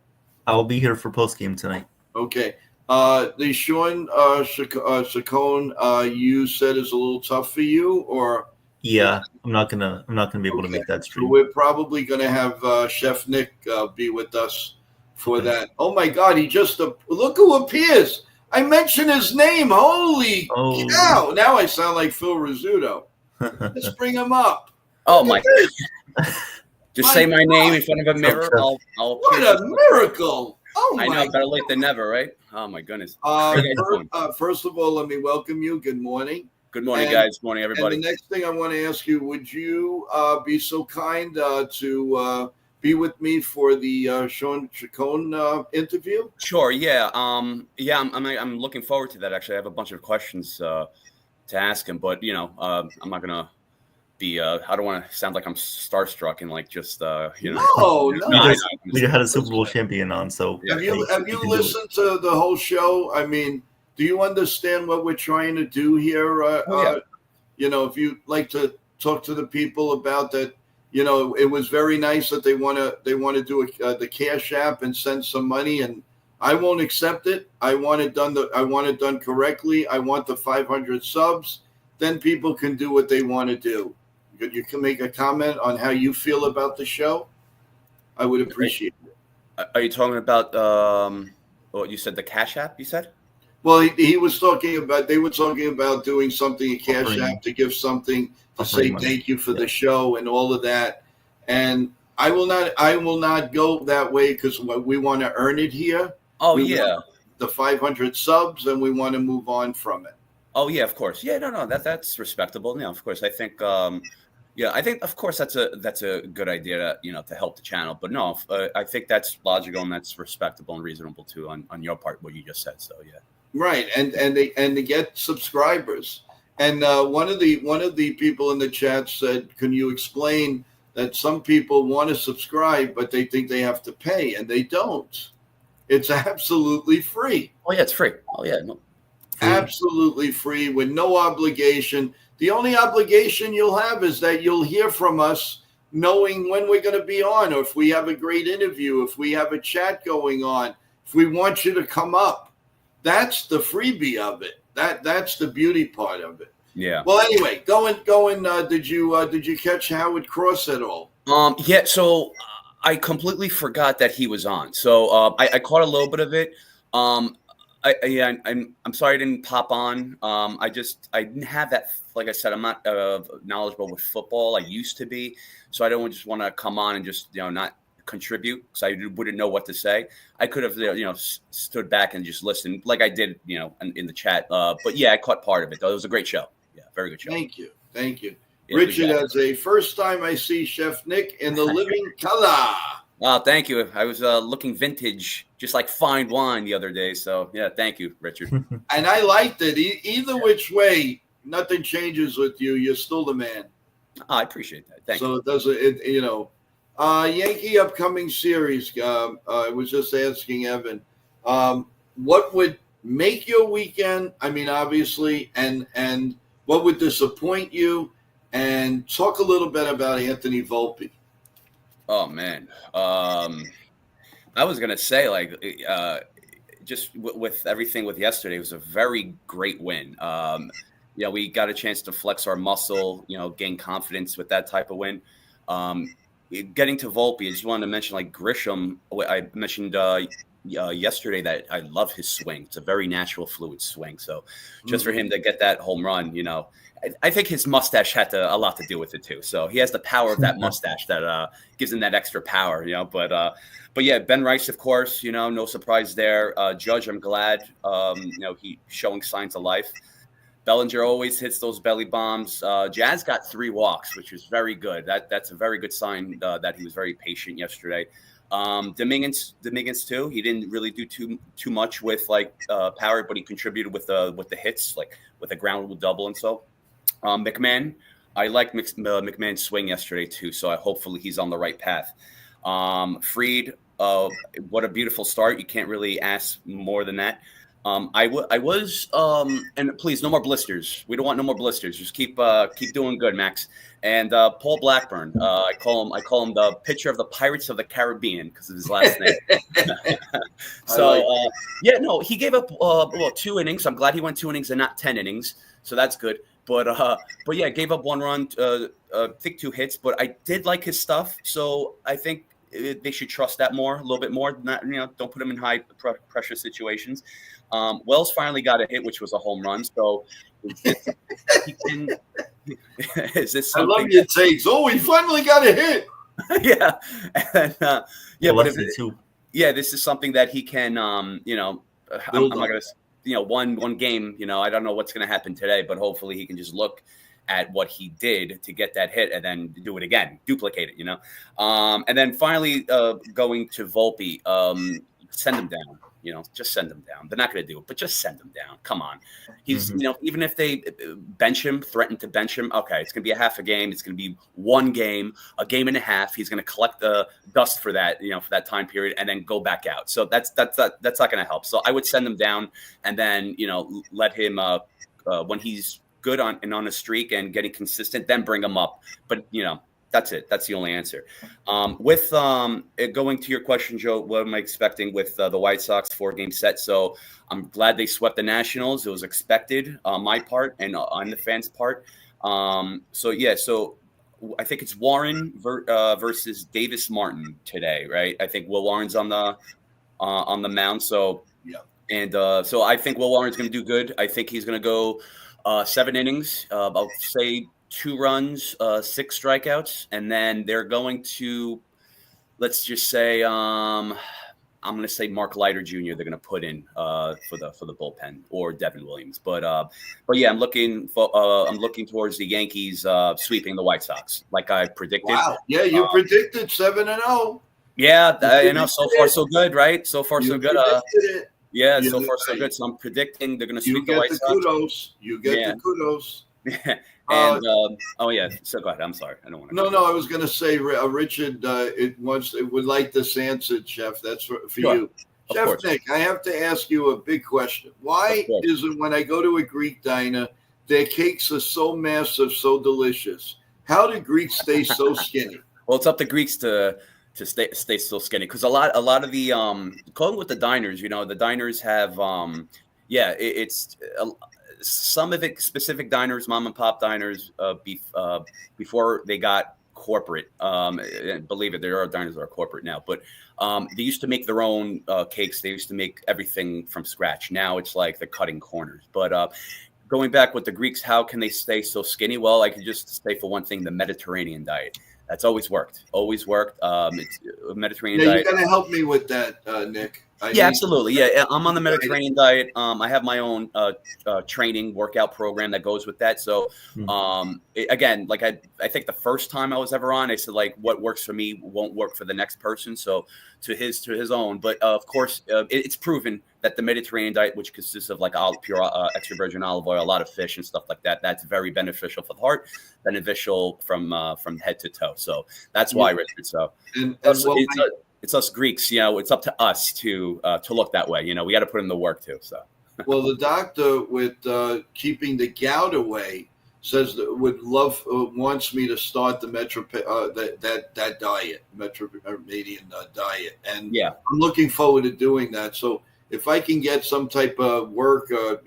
I'll be here for post-game tonight. Okay. The Sean Chacon you said is a little tough for you, or? Yeah, I'm not gonna be able to make that stream. So we're probably gonna have Chef Nick be with us for that. Oh my God, he just look who appears. I mentioned his name. Holy cow! Now I sound like Phil Rizzuto. Let's bring him up. Oh my God! Just say my name in front of a mirror. I'll what a miracle! Oh my! I know, better late than never, right? Oh my goodness. First of all, let me welcome you. Good morning. Good morning, guys. Morning, everybody. And the next thing I want to ask you, would you be so kind to be with me for the Sean Chacon interview? Sure. Yeah. I'm looking forward to that. Actually, I have a bunch of questions to ask him, but I'm not gonna be. I don't want to sound like I'm starstruck and like just No. We had a Super Bowl champion on, so have you listened to the whole show? I mean, do you understand what we're trying to do here? If you'd like to talk to the people about that, it was very nice that they want to do the Cash App and send some money, and I won't accept it. I want it done correctly. I want the 500 subs. Then people can do what they want to do. You can make a comment on how you feel about the show. I would appreciate it. Are you talking about what you said, the Cash App? You said. Well, they were talking about doing something in Cash App to give something to say thank you for the show and all of that. And I will not go that way because we want to earn it here. Oh, we want the 500 subs, and we want to move on from it. Oh yeah, of course. Yeah, no, that's respectable. Yeah, of course. I think of course that's a good idea to help the channel. But no, I think that's logical and that's respectable and reasonable too on your part, what you just said. So yeah. Right, and they get subscribers. And one of the people in the chat said, "Can you explain that some people want to subscribe, but they think they have to pay, and they don't? It's absolutely free." Oh yeah, it's free. Oh yeah, no. Absolutely free with no obligation. The only obligation you'll have is that you'll hear from us knowing when we're going to be on, or if we have a great interview, if we have a chat going on, if we want you to come up. That's the freebie of it. That's the beauty part of it. Yeah. Well, anyway, going. Did you catch Howard Cross at all? Yeah. So I completely forgot that he was on. So I caught a little bit of it. I'm sorry I didn't pop on. I didn't have that. Like I said, I'm not knowledgeable with football. I used to be, so I don't just want to come on and just not contribute because I wouldn't know what to say. I could have stood back and just listened like I did in the chat. But yeah, I caught part of it though. It was a great show. Yeah, very good show. Thank you. Yeah, Richard, as a first time I see Chef Nick in the living color. Oh, thank you. I was looking vintage, just like fine wine the other day. So yeah, thank you, Richard. And I liked it. Either which way, nothing changes with you. You're still the man. Oh, I appreciate that. Thank you. So it doesn't. Yankee upcoming series. I was just asking Evan, what would make your weekend? I mean, obviously, and what would disappoint you? And talk a little bit about Anthony Volpe. Oh man, I was gonna say just with everything with yesterday, it was a very great win. We got a chance to flex our muscle, gain confidence with that type of win. Getting to Volpe, I just wanted to mention Grisham. I mentioned yesterday that I love his swing. It's a very natural, fluid swing. So just for him to get that home run, I think his mustache had a lot to do with it too. So he has the power of that mustache that gives him that extra power, But yeah, Ben Rice, of course, no surprise there. Judge, I'm glad, he's showing signs of life. Bellinger always hits those belly bombs. Jazz got 3 walks, which was very good. That's a very good sign that he was very patient yesterday. Dominguez too. He didn't really do too much with power, but he contributed with the hits, with a ground rule double and so. McMahon, I like McMahon's swing yesterday too, so hopefully he's on the right path. Fried, what a beautiful start. You can't really ask more than that. I was and please, no more blisters. We don't want no more blisters. Just keep doing good, Max. And Paul Blackburn, I call him the pitcher of the Pirates of the Caribbean because of his last name. He gave up 2 innings. I'm glad he went 2 innings and not 10 innings, so that's good. But yeah, gave up 1 run, I think 2 hits. But I did like his stuff, so I think they should trust that a little bit more. Not, don't put him in high pressure situations. Wells finally got a hit, which was a home run. So is this something? I love your takes. Oh, he finally got a hit. Yeah, and, yeah, well, but this is something that he can, I'm not gonna. One game, I don't know what's going to happen today, but hopefully he can just look at what he did to get that hit and then do it again, duplicate it, And then finally going to Volpe, send him down, just send him down. They're not going to do it, but just send him down. Come on. He's, even if they threaten to bench him, okay, it's going to be a half a game. It's going to be 1 game, a game and a half. He's going to collect the dust for that, for that time period and then go back out. So that's not going to help. So I would send him down and then, let him, when he's good on a streak and getting consistent, then bring him up. But, that's it. That's the only answer. With going to your question, Joe, what am I expecting with the White Sox 4-game set? So I'm glad they swept the Nationals. It was expected on my part and on the fans' part. So I think it's Warren versus Davis Martin today, right? I think Will Warren's on the mound. So yeah, and so I think Will Warren's going to do good. I think he's going to go 7 innings. I'll say 2 runs, 6 strikeouts, and then they're going to, let's just say, I'm going to say Mark Leiter Jr. They're going to put in for the bullpen, or Devin Williams. But yeah, I'm looking towards the Yankees sweeping the White Sox, like I predicted. Wow, yeah, you predicted 7-0. Yeah, so far so good, right? So far so good. Yeah, so far so good. So I'm predicting they're going to sweep the White Sox. You get the kudos. And so go ahead. I'm sorry, I don't want to. No, I was going to say, Richard, would like this answered, Chef. That's for sure. You, Chef Nick. I have to ask you a big question. Why is it when I go to a Greek diner, their cakes are so massive, so delicious? How do Greeks stay so skinny? Well, it's up to Greeks to stay so skinny because a lot of the going with the diners, the diners have it's. Some of it specific diners, mom and pop diners, before they got corporate. Believe it, there are diners that are corporate now, but they used to make their own cakes. They used to make everything from scratch. Now it's like they're cutting corners. But going back with the Greeks, how can they stay so skinny? Well, I could just say for one thing, the Mediterranean diet. That's always worked. Always worked. It's a Mediterranean diet. You got to help me with that, Nick. Absolutely. Yeah, I'm on the Mediterranean diet. I have my own training workout program that goes with that. So again, like I think the first time I was ever on, I said like what works for me won't work for the next person. So to his own. But of course, it's proven that the Mediterranean diet, which consists of like pure extra virgin olive oil, a lot of fish and stuff like that, that's very beneficial for the heart, beneficial from head to toe. So that's why, Richard. So it's us Greeks, it's up to us to look that way. We got to put in the work too. So, well, the doctor with keeping the gout away says that wants me to start the that diet, Mediterranean diet, and I'm looking forward to doing that. So if I can get some type of work, a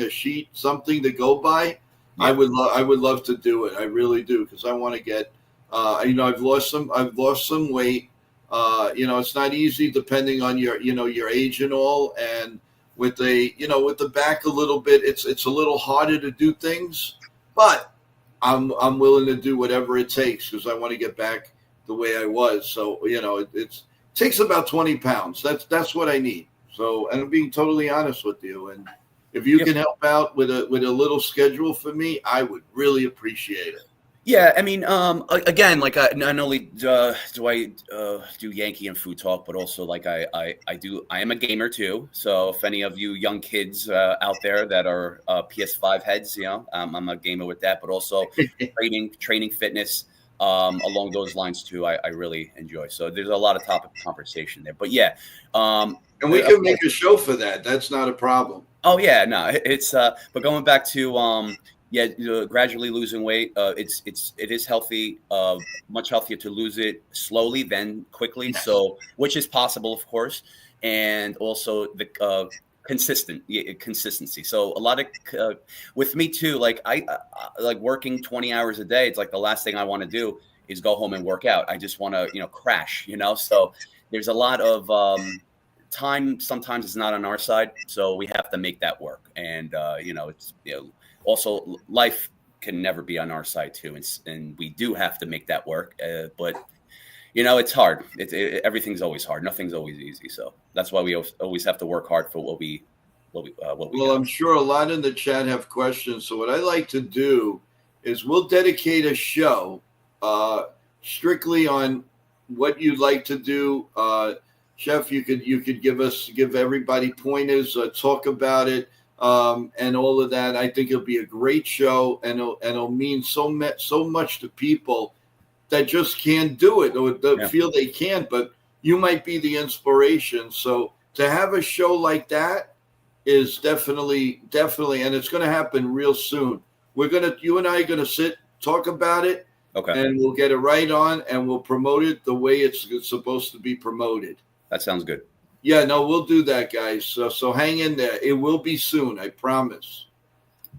sheet, something to go by, I would love to do it. I really do, because I want to get, I've lost some weight. It's not easy depending on your age and all, and with the back a little bit, it's a little harder to do things, but I'm willing to do whatever it takes because I want to get back the way I was. So it takes about 20 pounds. That's what I need. So, and I'm being totally honest with you, and if you can help out with a little schedule for me, I would really appreciate it. Yeah, I mean, again, like not only do I do Yankee and food talk, but also like I am a gamer too. So if any of you young kids out there that are PS5 heads, I'm a gamer with that, but also training fitness along those lines too. I really enjoy. So there's a lot of topic conversation there, but yeah. And we can make a show for that. That's not a problem. Oh yeah, no, it's but going back to gradually losing weight. It is healthy, much healthier to lose it slowly than quickly. So, which is possible, of course, and also the consistency. So, a lot of with me too. Like I like working 20 hours a day. It's like the last thing I want to do is go home and work out. I just want to crash. So there's a lot of time. Sometimes it's not on our side, so we have to make that work. And it's also, life can never be on our side too, and we do have to make that work. But it's hard. Everything's always hard. Nothing's always easy. So that's why we always have to work hard for what we. Well, I'm sure a lot in the chat have questions. So what I like to do is we'll dedicate a show strictly on what you'd like to do. Chef, you could give everybody pointers, talk about it. And all of that. I think it'll be a great show, and it'll mean so much to people that just can't do it or feel they can't, but you might be the inspiration. So to have a show like that is definitely, and it's going to happen real soon. You and I are going to sit, talk about it, and we'll get it right on, and we'll promote it the way it's supposed to be promoted. That sounds good. Yeah, no, we'll do that, guys. So hang in there. It will be soon, I promise.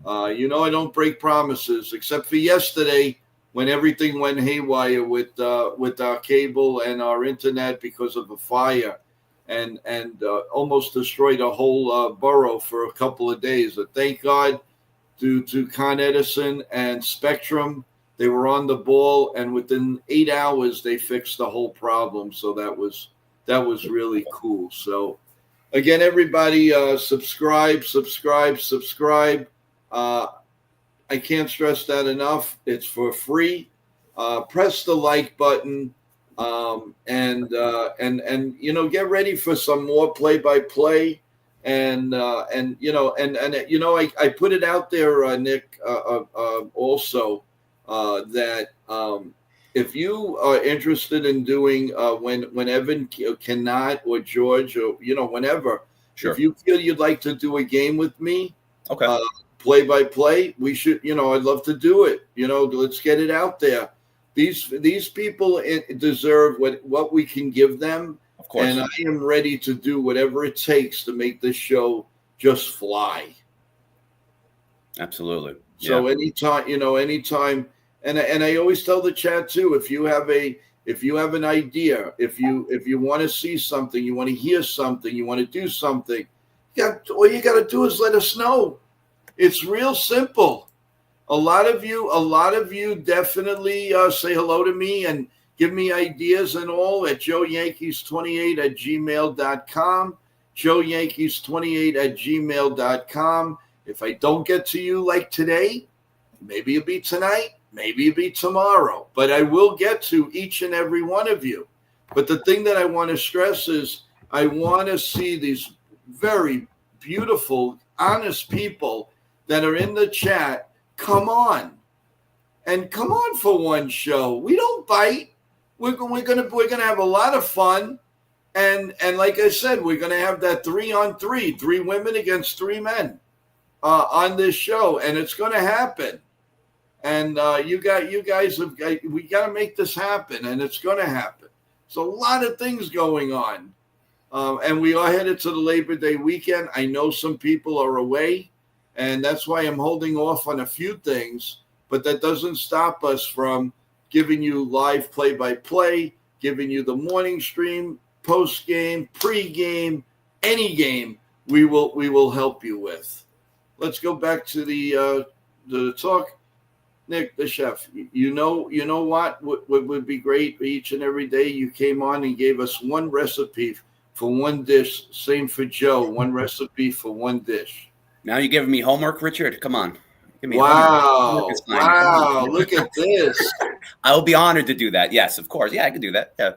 I don't break promises, except for yesterday when everything went haywire with our cable and our internet because of a fire, and almost destroyed a whole borough for a couple of days. But thank God, due to Con Edison and Spectrum, they were on the ball, and within 8 hours they fixed the whole problem. So that was really cool. So again, everybody, subscribe. I can't stress that enough. It's for free. Press the like button, and get ready for some more play-by-play. And I put it out there, Nick, also that if you are interested in doing when Evan cannot, or George, or whenever, if you feel you'd like to do a game with me, play by play, we should. I'd love to do it. Let's get it out there. These people deserve what we can give them. Of course, and I am ready to do whatever it takes to make this show just fly. Absolutely. So anytime. And I always tell the chat too, if you have an idea, if you want to see something, you want to hear something, you want to do something, all you got to do is let us know. It's real simple. A lot of you definitely say hello to me and give me ideas and all at joeyankees28@gmail.com, joeyankees28@gmail.com. If I don't get to you like today, maybe it'll be tonight, maybe it'll be tomorrow, but I will get to each and every one of you. But the thing that I want to stress is I want to see these very beautiful, honest people that are in the chat come on for one show. We don't bite. We're gonna have a lot of fun, and like I said, we're gonna have that 3-on-3, 3 women against 3 men on this show, and it's gonna happen. And we got to make this happen, and it's gonna happen. So a lot of things going on, and we are headed to the Labor Day weekend. I know some people are away, and that's why I'm holding off on a few things. But that doesn't stop us from giving you live play-by-play, giving you the morning stream, post-game, pre-game, any game we will help you with. Let's go back to the talk. Nick, the chef, you know what would be great each and every day? You came on and gave us one recipe for one dish. Same for Joe, one recipe for one dish. Now you're giving me homework, Richard. Come on. Give me Wow. Look at this. I will be honored to do that. Yes, of course. Yeah, I could do that. Yeah,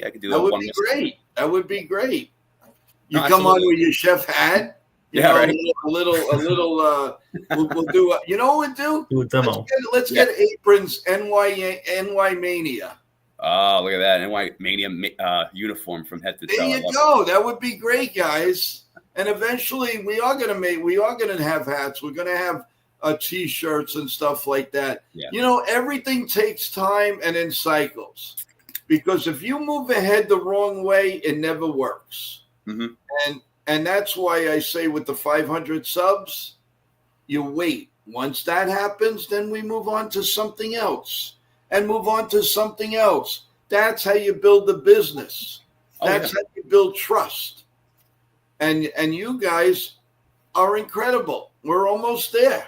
I could do that. That would be great. That would be great. You No, come on with your chef hat. Right. A little. We'll do. You know what we'll do? Do a demo. Let's get aprons. NY Mania. Oh, look at that NY Mania uniform from head to toe. There you go. That would be great, guys. And eventually, we are gonna have hats. We're gonna have T-shirts and stuff like that. Yeah. Everything takes time and in cycles, because if you move ahead the wrong way, it never works. Mm-hmm. And that's why I say with the 500 subs, you wait. Once that happens, then we move on to something else and move on to something else. That's how you build the business. That's how you build trust. And you guys are incredible. We're almost there.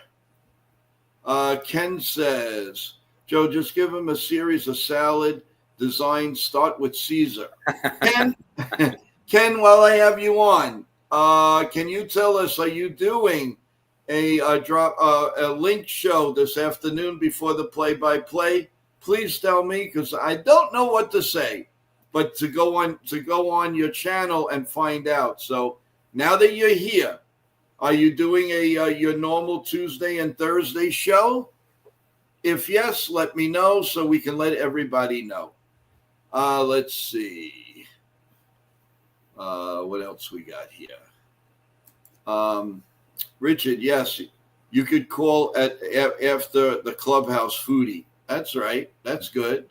Ken says, Joe, just give him a series of salad designs. Start with Caesar. Ken, while I have you on, can you tell us, are you doing a link show this afternoon before the play-by-play? Please tell me, because I don't know what to say, but to go on your channel and find out. So now that you're here, are you doing your normal Tuesday and Thursday show? If yes, let me know so we can let everybody know. Let's see. What else we got here? Richard, yes, you could call after the clubhouse foodie. That's right. That's good.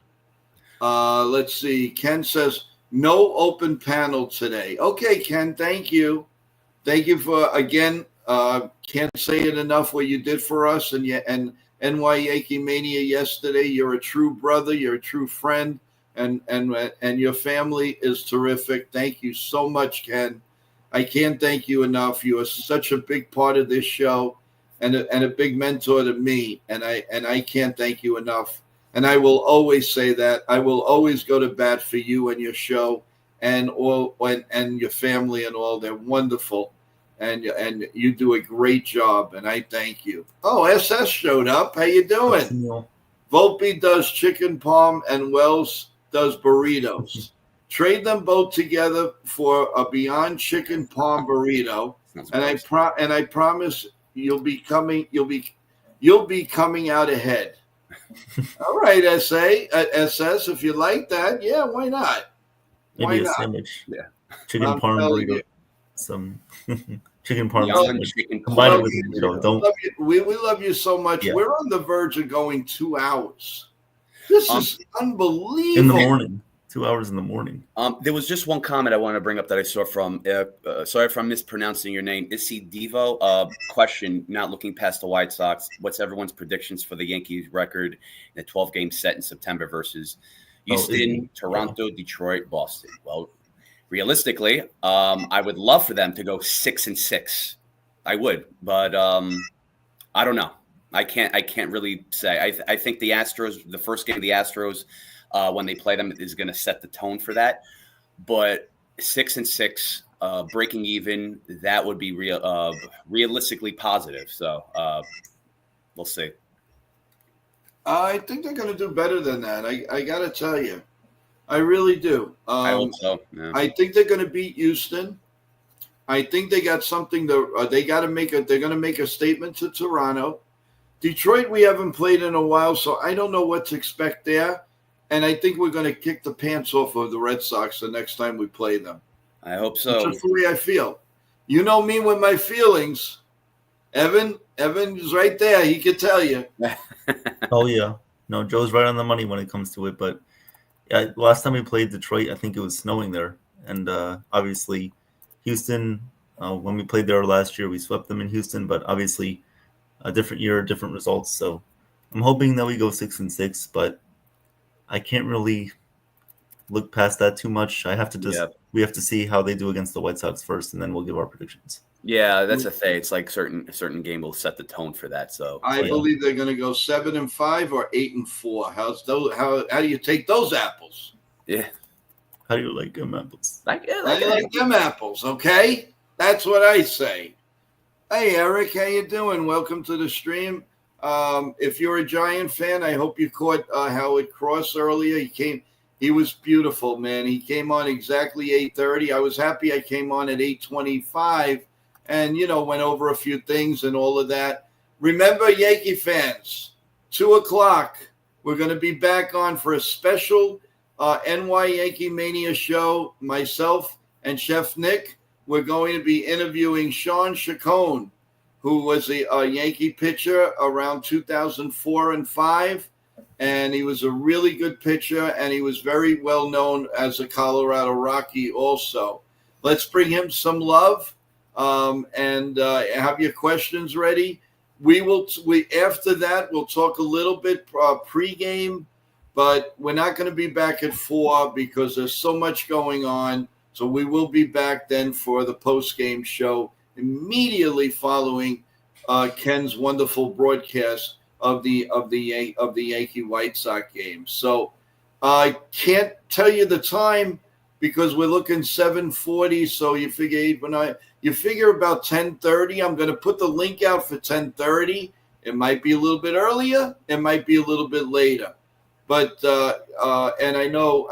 Let's see. Ken says no open panel today. Okay, Ken, thank you. Thank you for, again, can't say it enough what you did for us and NY Yankee Mania yesterday. You're a true brother. You're a true friend. And your family is terrific. Thank you so much, Ken. I can't thank you enough. You are such a big part of this show and a big mentor to me. And I can't thank you enough. And I will always say that. I will always go to bat for you and your show and your family and all. They're wonderful. And you do a great job. And I thank you. Oh, SS showed up. How you doing? Volpe does chicken palm and Wells does burritos. Trade them both together for a Beyond Chicken Palm burrito, and I promise you'll be coming out ahead. All right, SS, if you like that, yeah, why not? Maybe a sandwich. Yeah, chicken parm burrito. Some chicken parm combine it with burrito. We love you so much. Yeah. We're on the verge of going 2 hours. This is unbelievable. In the morning. 2 hours in the morning. There was just one comment I want to bring up that I saw from, sorry if I'm mispronouncing your name, Issy Devo. Question, not looking past the White Sox, what's everyone's predictions for the Yankees record in a 12-game set in September versus Houston, Toronto, Detroit, Boston? Well, realistically, I would love for them to go 6-6. I would, but I don't know. I can't really say. I think the Astros, the first game of the Astros, when they play them, is going to set the tone for that. But 6-6, breaking even, that would be realistically positive. So we'll see. I think they're going to do better than that. I got to tell you, I really do. I hope so. Yeah. I think they're going to beat Houston. I think they got something to. They got to make a. They're going to make a statement to Toronto. Detroit, we haven't played in a while, so I don't know what to expect there. And I think we're going to kick the pants off of the Red Sox the next time we play them. I hope so. That's just the way I feel. You know me with my feelings. Evan is right there. He can tell you. Oh, yeah. No, Joe's right on the money when it comes to it. But yeah, last time we played Detroit, I think it was snowing there. And obviously, Houston, when we played there last year, we swept them in Houston. But obviously, a different year, different results. So I'm hoping that we go 6-6, but I can't really look past that too much. I have to just we have to see how they do against the White Sox first, and then we'll give our predictions. Yeah, that's a thing. It's like certain game will set the tone for that. So I believe they're going to go 7-5 or 8-4. How do you take those apples? Yeah. How do you like them apples? I like them apples. Okay, that's what I say. Hey, Eric, how you doing? Welcome to the stream. If you're a Giant fan, I hope you caught Howard Cross earlier. He was beautiful, man. He came on exactly 8:30. I was happy I came on at 8:25 and, went over a few things and all of that. Remember, Yankee fans, 2:00, we're going to be back on for a special NY Yankee Mania show. Myself and Chef Nick, we're going to be interviewing Sean Chacon, who was a Yankee pitcher around 2004 and 5. And he was a really good pitcher, and he was very well known as a Colorado Rocky also. Let's bring him some love and have your questions ready. After that, we'll talk a little bit pregame, but we're not going to be back at 4 because there's so much going on. So we will be back then for the postgame show immediately following Ken's wonderful broadcast of the Yankee White Sox game. So I can't tell you the time because we're looking 7:40. So you figure about 10:30. I'm going to put the link out for 10:30. It might be a little bit earlier. It might be a little bit later. But and I know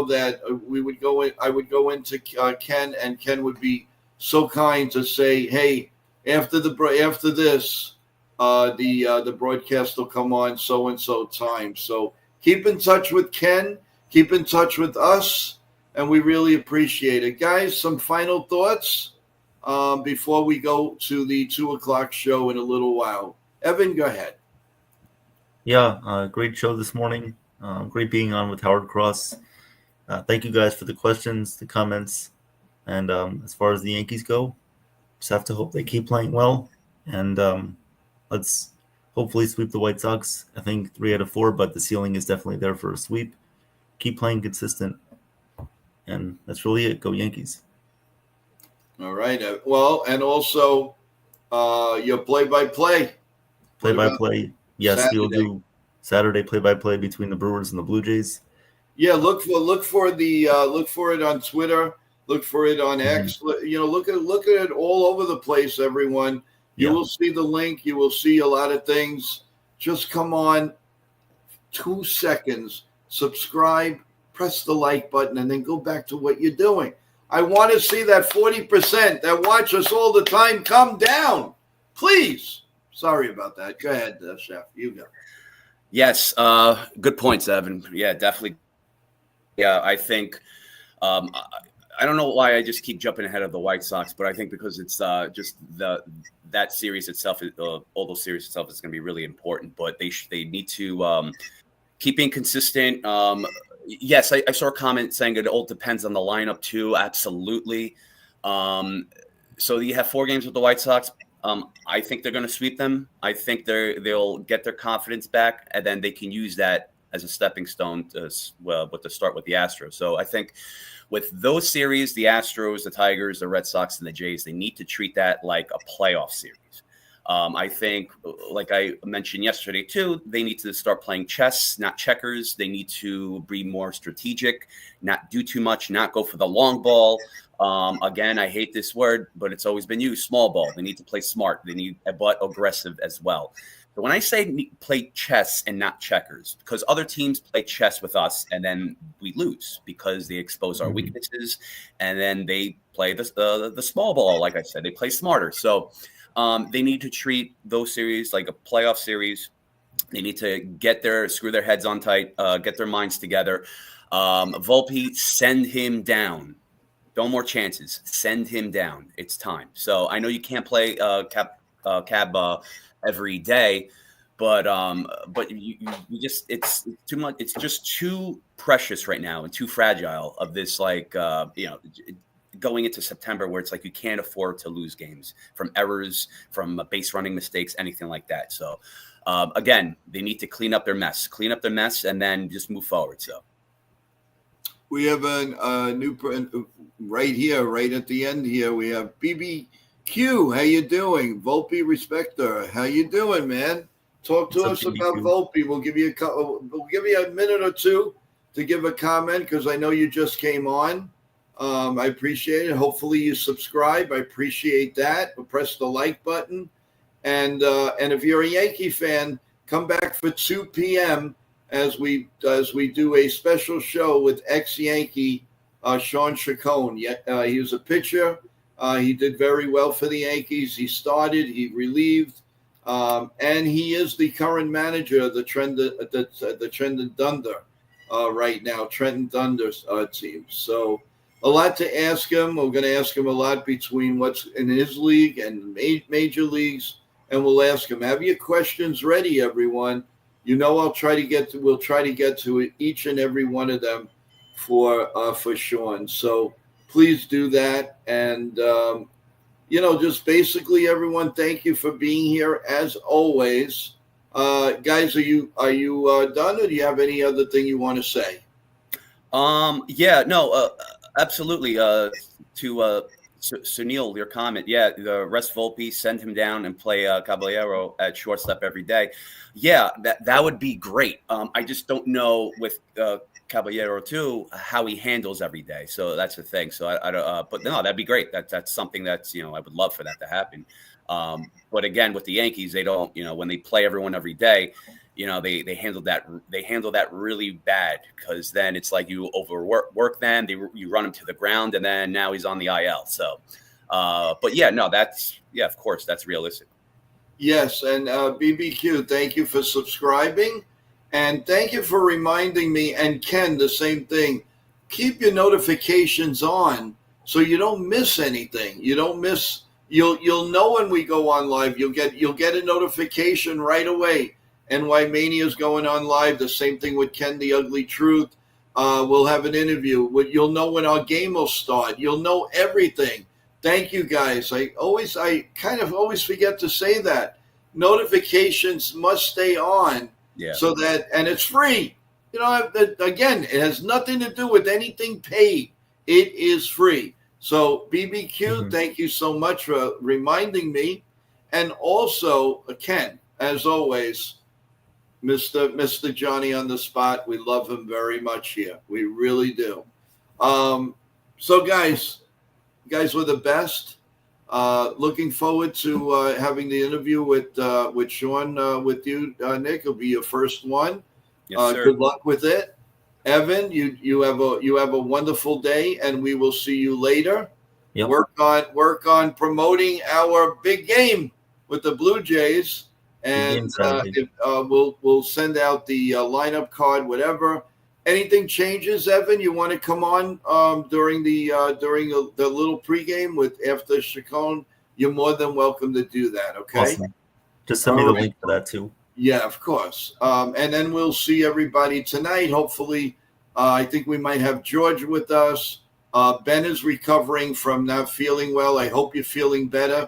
that we would go in. I would go into Ken, and Ken would be so kind to say, "Hey, after this, the broadcast will come on so and so time." So keep in touch with Ken. Keep in touch with us, and we really appreciate it, guys. Some final thoughts before we go to the 2:00 show in a little while. Evan, go ahead. Yeah, great show this morning. Great being on with Howard Cross. Thank you guys for the questions, the comments. And as far as the Yankees go, just have to hope they keep playing well. And let's hopefully sweep the White Sox. I think 3 out of 4, but the ceiling is definitely there for a sweep. Keep playing consistent. And that's really it. Go Yankees. All right. Well, and also your play-by-play. Play-by-play. Yes, Saturday. we'll do Saturday play-by-play between the Brewers and the Blue Jays. Yeah, look for it on Twitter. Look for it on X. Look at it all over the place, everyone. You will see the link. You will see a lot of things. Just come on, 2 seconds, subscribe, press the like button, and then go back to what you're doing. I want to see that 40% that watch us all the time come down. Please. Sorry about that. Go ahead, Chef. You go. Yes, good points, Evan. Yeah, definitely. Yeah, I think I don't know why I just keep jumping ahead of the White Sox, but I think because it's just that series itself, all those series itself is going to be really important. But they need to keep being consistent. Yes, I saw a comment saying it all depends on the lineup too. Absolutely. So you have 4 games with the White Sox. I think they're going to sweep them. I think they'll get their confidence back, and then they can use that as a stepping stone to start with the Astros. So I think with those series, the Astros, the Tigers, the Red Sox, and the Jays, they need to treat that like a playoff series. I think, like I mentioned yesterday too, they need to start playing chess, not checkers. They need to be more strategic, not do too much, not go for the long ball. Again, I hate this word, but it's always been used, small ball. They need to play smart. They need, but aggressive as well. But when I say play chess and not checkers, because other teams play chess with us and then we lose because they expose our weaknesses, and then they play the small ball. Like I said, they play smarter. So they need to treat those series like a playoff series. They need to screw their heads on tight, get their minds together. Volpe, send him down. No more chances. Send him down. It's time. So I know you can't play Cab every day, but you just it's too much. It's just too precious right now and too fragile of this going into September where it's like you can't afford to lose games from errors, from base running mistakes, anything like that. So again, they need to clean up their mess, and then just move forward. So we have a new right here, right at the end here. We have BBQ. How you doing? Volpe Respector. How you doing, man? Talk to us about Volpe. We'll give you a minute or two to give a comment because I know you just came on. I appreciate it. Hopefully you subscribe. I appreciate that. Press the like button. And if you're a Yankee fan, come back for 2 p.m. as we do a special show with ex-Yankee Sean Chacon. He was a pitcher. He did very well for the Yankees. He started, he relieved, and he is the current manager of the Trenton Thunder right now, Trenton Thunder's team. So a lot to ask him. We're going to ask him a lot between what's in his league and major leagues, and we'll ask him. Have your questions ready, everyone. We'll try to get to each and every one of them for Sean. So please do that. And, just basically everyone, thank you for being here as always. Guys, are you done, or do you have any other thing you want to say? Absolutely. To Sunil, your comment. Yeah, the rest Volpe, send him down and play Caballero at shortstop every day. Yeah, that would be great. I just don't know with Caballero too how he handles every day. So that's the thing. So I don't. But no, that'd be great. That's something that's I would love for that to happen. But again, with the Yankees, they don't. When they play everyone every day, they handle that really bad because then it's like you overwork them. You run him to the ground, and then now he's on the IL. So, but yeah, no, of course, that's realistic. Yes, and BBQ, thank you for subscribing, and thank you for reminding me. And Ken, the same thing. Keep your notifications on so you don't miss anything. You don't miss. You'll know when we go on live. You'll get a notification right away. NY Mania is going on live. The same thing with Ken, the Ugly Truth. We'll have an interview. You'll know when our game will start. You'll know everything. Thank you, guys. I kind of always forget to say that. Notifications must stay on. Yeah. So that, and it's free. Again, it has nothing to do with anything paid. It is free. So BBQ, Thank you so much for reminding me. And also, Ken, as always, Mr. Johnny on the spot. We love him very much here. We really do. So guys were the best. Looking forward to having the interview with Sean with you, Nick. It'll be your first one. Yes, sir. Good luck with it. Evan, you have a wonderful day, and we will see you later. Yep. Work on promoting our big game with the Blue Jays. And we'll send out the lineup card, whatever. Anything changes, Evan? You want to come on during the little pregame after Chacon? You're more than welcome to do that. Okay. Awesome. Just send me the link for that too. Yeah, of course. And then we'll see everybody tonight. Hopefully, I think we might have George with us. Ben is recovering from not feeling well. I hope you're feeling better.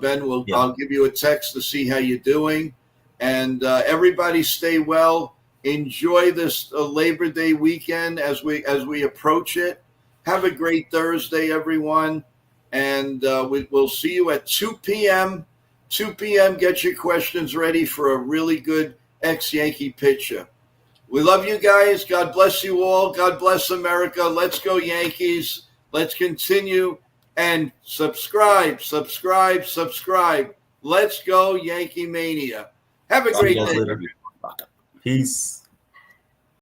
Ben, I'll give you a text to see how you're doing. And everybody stay well. Enjoy this Labor Day weekend as we approach it. Have a great Thursday, everyone. And we'll see you at 2 p.m. 2 p.m. Get your questions ready for a really good ex-Yankee pitcher. We love you guys. God bless you all. God bless America. Let's go Yankees. Let's continue and subscribe. Let's go Yankee Mania. Have a great day. Peace.